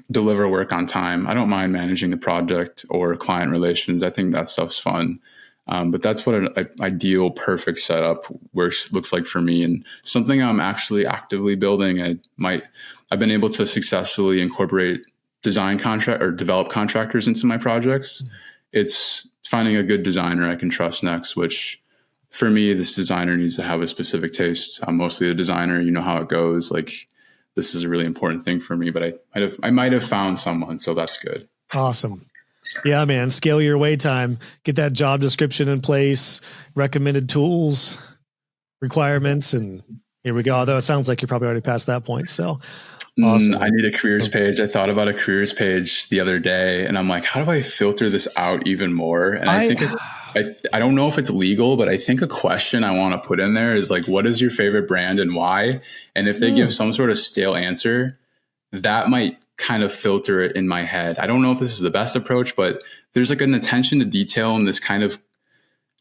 [SPEAKER 1] deliver work on time. I don't mind managing the project or client relations. I think that stuff's fun. But that's what an ideal, perfect setup looks like for me, and something I'm actually actively building. I've been able to successfully incorporate develop contractors into my projects. It's finding a good designer I can trust next, which for me, this designer needs to have a specific taste. I'm mostly a designer. You know how it goes. Like, this is a really important thing for me, but I might have found someone, so that's good.
[SPEAKER 3] Awesome. Yeah, man. Scale your wait time. Get that job description in place, recommended tools, requirements, and here we go. Although it sounds like you're probably already past that point. So awesome.
[SPEAKER 1] I need a careers page. I thought about a careers page the other day, and I'm like, how do I filter this out even more? And I think I don't know if it's legal, but I think a question I want to put in there is like, what is your favorite brand and why? And if they give some sort of stale answer, that might kind of filter it in my head. I don't know if this is the best approach, but there's like an attention to detail and this kind of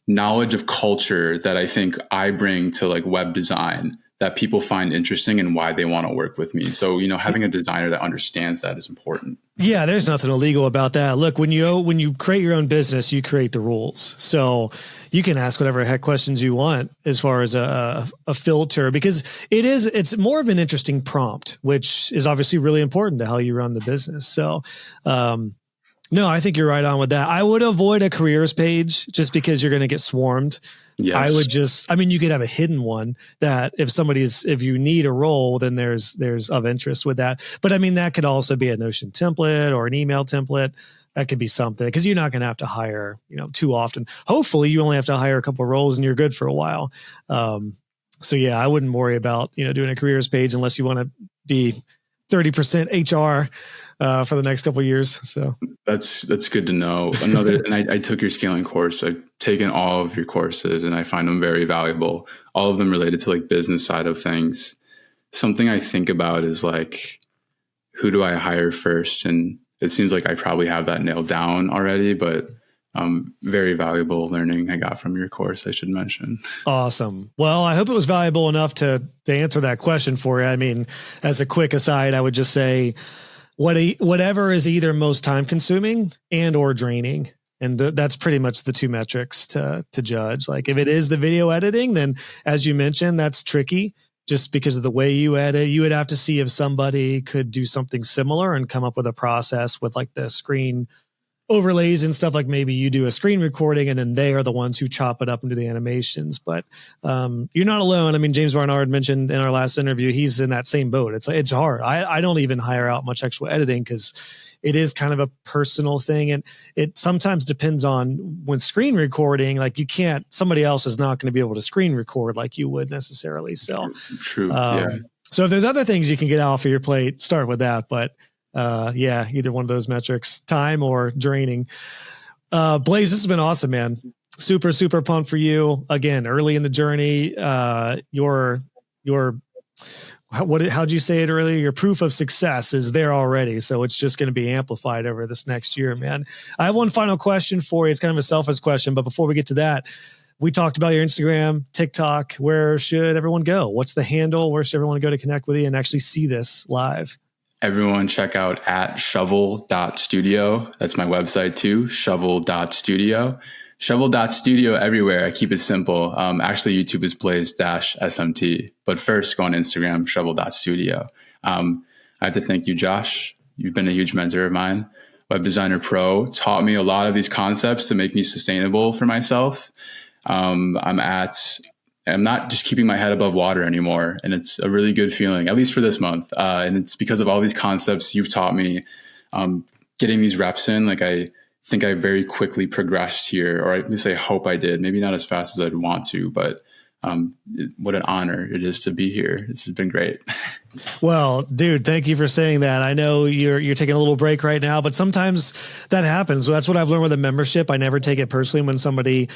[SPEAKER 1] knowledge of culture that I think I bring to like web design that people find interesting and why they want to work with me. So, having a designer that understands that is important. Yeah,
[SPEAKER 3] there's nothing illegal about that. Look, when you create your own business, you create the rules. So you can ask whatever heck questions you want as far as a filter, because it's more of an interesting prompt, which is obviously really important to how you run the business. So, no, I think you're right on with that. I would avoid a careers page just because you're going to get swarmed.
[SPEAKER 1] Yes.
[SPEAKER 3] You could have a hidden one that if you need a role, then there's of interest with that. But that could also be a Notion template or an email template. That could be something, because you're not going to have to hire, too often. Hopefully you only have to hire a couple of roles and you're good for a while. So yeah, I wouldn't worry about, doing a careers page unless you want to be 30% HR for the next couple of years. So
[SPEAKER 1] that's good to know. And I took your scaling course. I've taken all of your courses and I find them very valuable. All of them related to like business side of things. Something I think about is like, who do I hire first? And it seems like I probably have that nailed down already, but very valuable learning I got from your course, I should mention.
[SPEAKER 3] Awesome. Well, I hope it was valuable enough to answer that question for you. I mean, as a quick aside, I would just say whatever is either most time consuming and or draining. And that's pretty much the two metrics to judge. Like if it is the video editing, then as you mentioned, that's tricky just because of the way you edit. You would have to see if somebody could do something similar and come up with a process with like the screen overlays and stuff. Like maybe you do a screen recording and then they are the ones who chop it up into the animations. But you're not alone. I mean, James Barnard mentioned in our last interview, he's in that same boat. It's hard. I don't even hire out much actual editing because it is kind of a personal thing. And it sometimes depends on when screen recording, like somebody else is not going to be able to screen record like you would necessarily. So
[SPEAKER 1] true. Yeah.
[SPEAKER 3] So if there's other things you can get off of your plate, start with that. But yeah, either one of those metrics, time or draining. Blaze, this has been awesome, man. Super, super pumped for you. Again, early in the journey, how'd you say it earlier? Your proof of success is there already. So it's just going to be amplified over this next year, man. I have one final question for you. It's kind of a selfish question, but before we get to that, we talked about your Instagram, TikTok. Where should everyone go? What's the handle? Where should everyone go to connect with you and actually see this live?
[SPEAKER 1] Everyone check out at shovel.studio. That's my website too, shovel.studio. Shovel.studio everywhere. I keep it simple. Actually, YouTube is Blaze-SMT. But first, go on Instagram, shovel.studio. I have to thank you, Josh. You've been a huge mentor of mine. Web Designer Pro taught me a lot of these concepts to make me sustainable for myself. I'm not just keeping my head above water anymore. And it's a really good feeling, at least for this month. And it's because of all these concepts you've taught me, getting these reps in. Like I think I very quickly progressed here, or at least I hope I did. Maybe not as fast as I'd want to, but what an honor it is to be here. This has been great.
[SPEAKER 3] Well, dude, thank you for saying that. I know you're taking a little break right now, but sometimes that happens. So that's what I've learned with a membership. I never take it personally when somebody,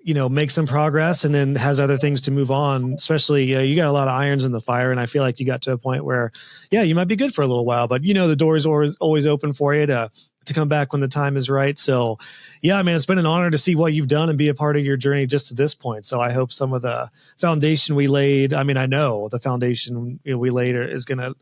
[SPEAKER 3] makes some progress and then has other things to move on. Especially, you got a lot of irons in the fire, and I feel like you got to a point where, you might be good for a little while, but the door is always open for you to come back when the time is right. So, yeah, man, it's been an honor to see what you've done and be a part of your journey just to this point. So I hope some of the foundation we laid, I know the foundation we laid is going to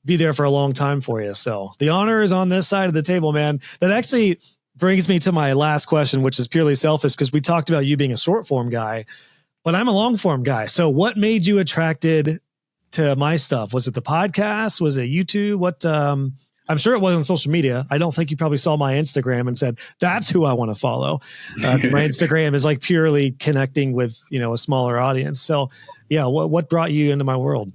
[SPEAKER 3] be there for a long time for you. So the honor is on this side of the table, man. That actually brings me to my last question, which is purely selfish because we talked about you being a short form guy, but I'm a long form guy. So what made you attracted to my stuff? Was it the podcast? Was it YouTube? What, I'm sure it wasn't social media. I don't think you probably saw my Instagram and said, that's who I want to follow. My Instagram is like purely connecting with, a smaller audience. So yeah, what brought you into my world?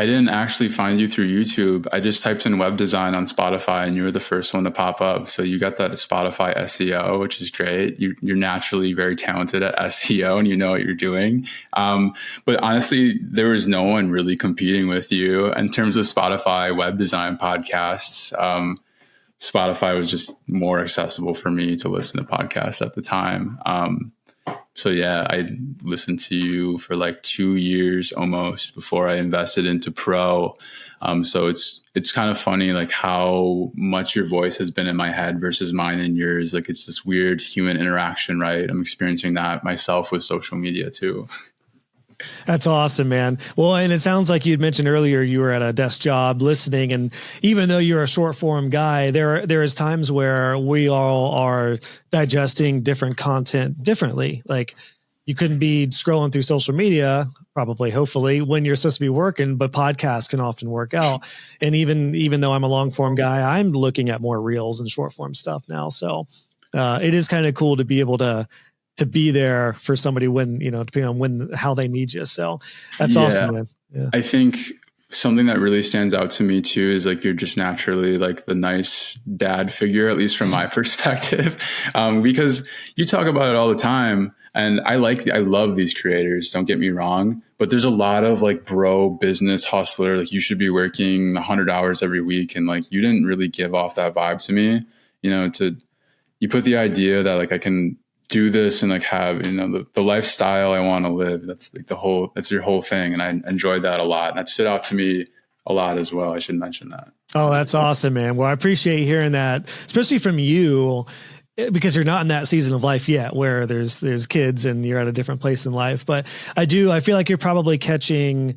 [SPEAKER 1] I didn't actually find you through YouTube. I just typed in web design on Spotify and you were the first one to pop up. So you got that Spotify SEO, which is great. You're naturally very talented at SEO and you know what you're doing. But honestly, there was no one really competing with you in terms of Spotify web design podcasts. Spotify was just more accessible for me to listen to podcasts at the time. So yeah, I listened to you for like 2 years almost before I invested into Pro. So it's kind of funny, like how much your voice has been in my head versus mine and yours. Like it's this weird human interaction, right? I'm experiencing that myself with social media too.
[SPEAKER 3] That's awesome, man. Well, and it sounds like you'd mentioned earlier you were at a desk job listening, and even though you're a short form guy, there is times where we all are digesting different content differently. Like you couldn't be scrolling through social media, probably, hopefully, when you're supposed to be working, but podcasts can often work out. And even though I'm a long form guy, I'm looking at more reels and short form stuff now. So it is kind of cool to be able to be there for somebody when, depending on how they need you. So that's awesome, man. Yeah.
[SPEAKER 1] I think something that really stands out to me too is like, you're just naturally like the nice dad figure, at least from my perspective, because you talk about it all the time. And I love these creators, don't get me wrong, but there's a lot of like bro business hustler, like you should be working 100 hours every week. And like, you didn't really give off that vibe to me, you put the idea that like I can do this and like have, the lifestyle I want to live. That's like that's your whole thing. And I enjoyed that a lot. And that stood out to me a lot as well. I should mention that.
[SPEAKER 3] Oh, that's awesome, man. Well, I appreciate hearing that, especially from you, because you're not in that season of life yet where there's kids and you're at a different place in life. But I feel like you're probably catching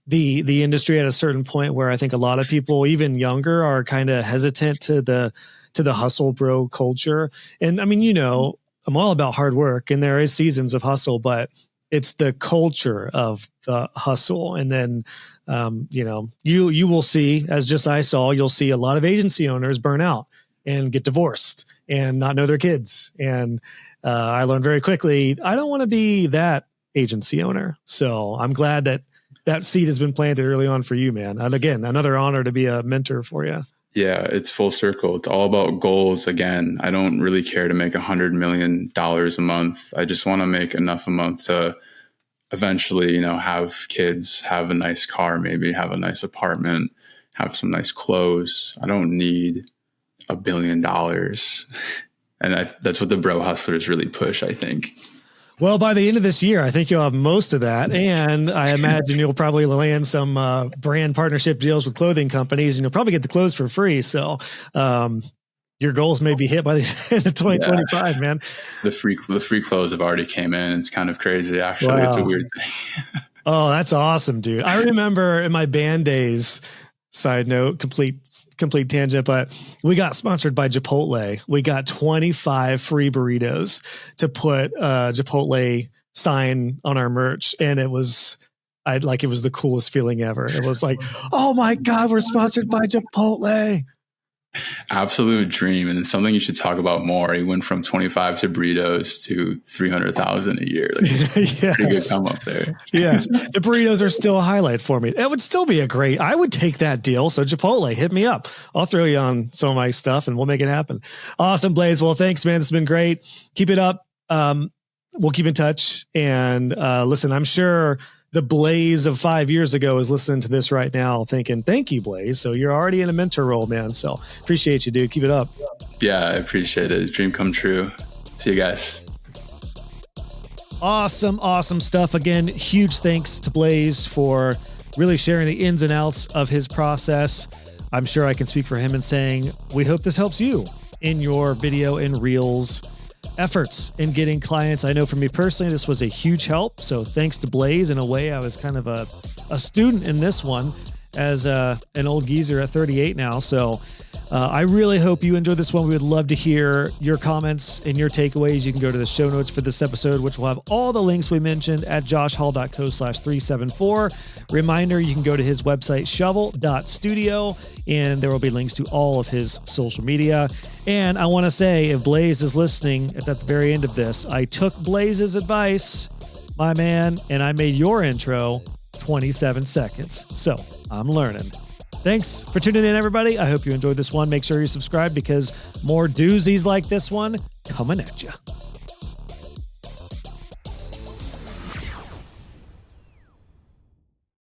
[SPEAKER 3] the industry at a certain point where I think a lot of people, even younger, are kind of hesitant to the hustle bro culture. And I mean, I'm all about hard work and there is seasons of hustle, but it's the culture of the hustle. And then, you will see, as just I saw, you'll see a lot of agency owners burn out and get divorced and not know their kids. And I learned very quickly, I don't want to be that agency owner. So I'm glad that seed has been planted early on for you, man. And again, another honor to be a mentor for you.
[SPEAKER 1] Yeah, it's full circle. It's all about goals. Again, I don't really care to make $100 million a month. I just want to make enough a month to eventually, have kids, have a nice car, maybe have a nice apartment, have some nice clothes. I don't need $1 billion. And that's what the bro hustlers really push, I think.
[SPEAKER 3] Well, by the end of this year, I think you'll have most of that. And I imagine you'll probably land some brand partnership deals with clothing companies and you'll probably get the clothes for free. So your goals may be hit by the end of 2025, man.
[SPEAKER 1] The free clothes have already came in. It's kind of crazy, actually.
[SPEAKER 3] Wow.
[SPEAKER 1] It's a weird thing.
[SPEAKER 3] Oh, that's awesome, dude. I remember in my band days, side note, complete tangent, but we got sponsored by Chipotle. We got 25 free burritos to put a Chipotle sign on our merch. And it was the coolest feeling ever. It was like, oh my God, we're sponsored by Chipotle.
[SPEAKER 1] Absolute dream. And it's something you should talk about more. He went from 25 to burritos to 300,000 a year. Like, yes. Pretty good come up there.
[SPEAKER 3] Yes. The burritos are still a highlight for me. It would still be I would take that deal. So Chipotle, hit me up. I'll throw you on some of my stuff and we'll make it happen. Awesome, Blaze. Well, thanks, man. This has been great. Keep it up. We'll keep in touch and listen, I'm sure the Blaze of 5 years ago is listening to this right now thinking, thank you, Blaze. So you're already in a mentor role, man. So appreciate you, dude. Keep it up.
[SPEAKER 1] Yeah, I appreciate it. Dream come true. See you guys.
[SPEAKER 3] Awesome stuff. Again, huge thanks to Blaze for really sharing the ins and outs of his process. I'm sure I can speak for him in saying, we hope this helps you in your video and reels efforts in getting clients. I know for me personally, this was a huge help. So thanks to Blaze. In a way, I was kind of a student in this one as an old geezer at 38 now. So I really hope you enjoyed this one. We would love to hear your comments and your takeaways. You can go to the show notes for this episode, which will have all the links we mentioned at joshhall.co/374. Reminder, you can go to his website, shovel.studio, and there will be links to all of his social media. And I want to say, if Blaze is listening at the very end of this, I took Blaze's advice, my man, and I made your intro 27 seconds. So I'm learning. Thanks for tuning in, everybody. I hope you enjoyed this one. Make sure you subscribe because more doozies like this one coming at you.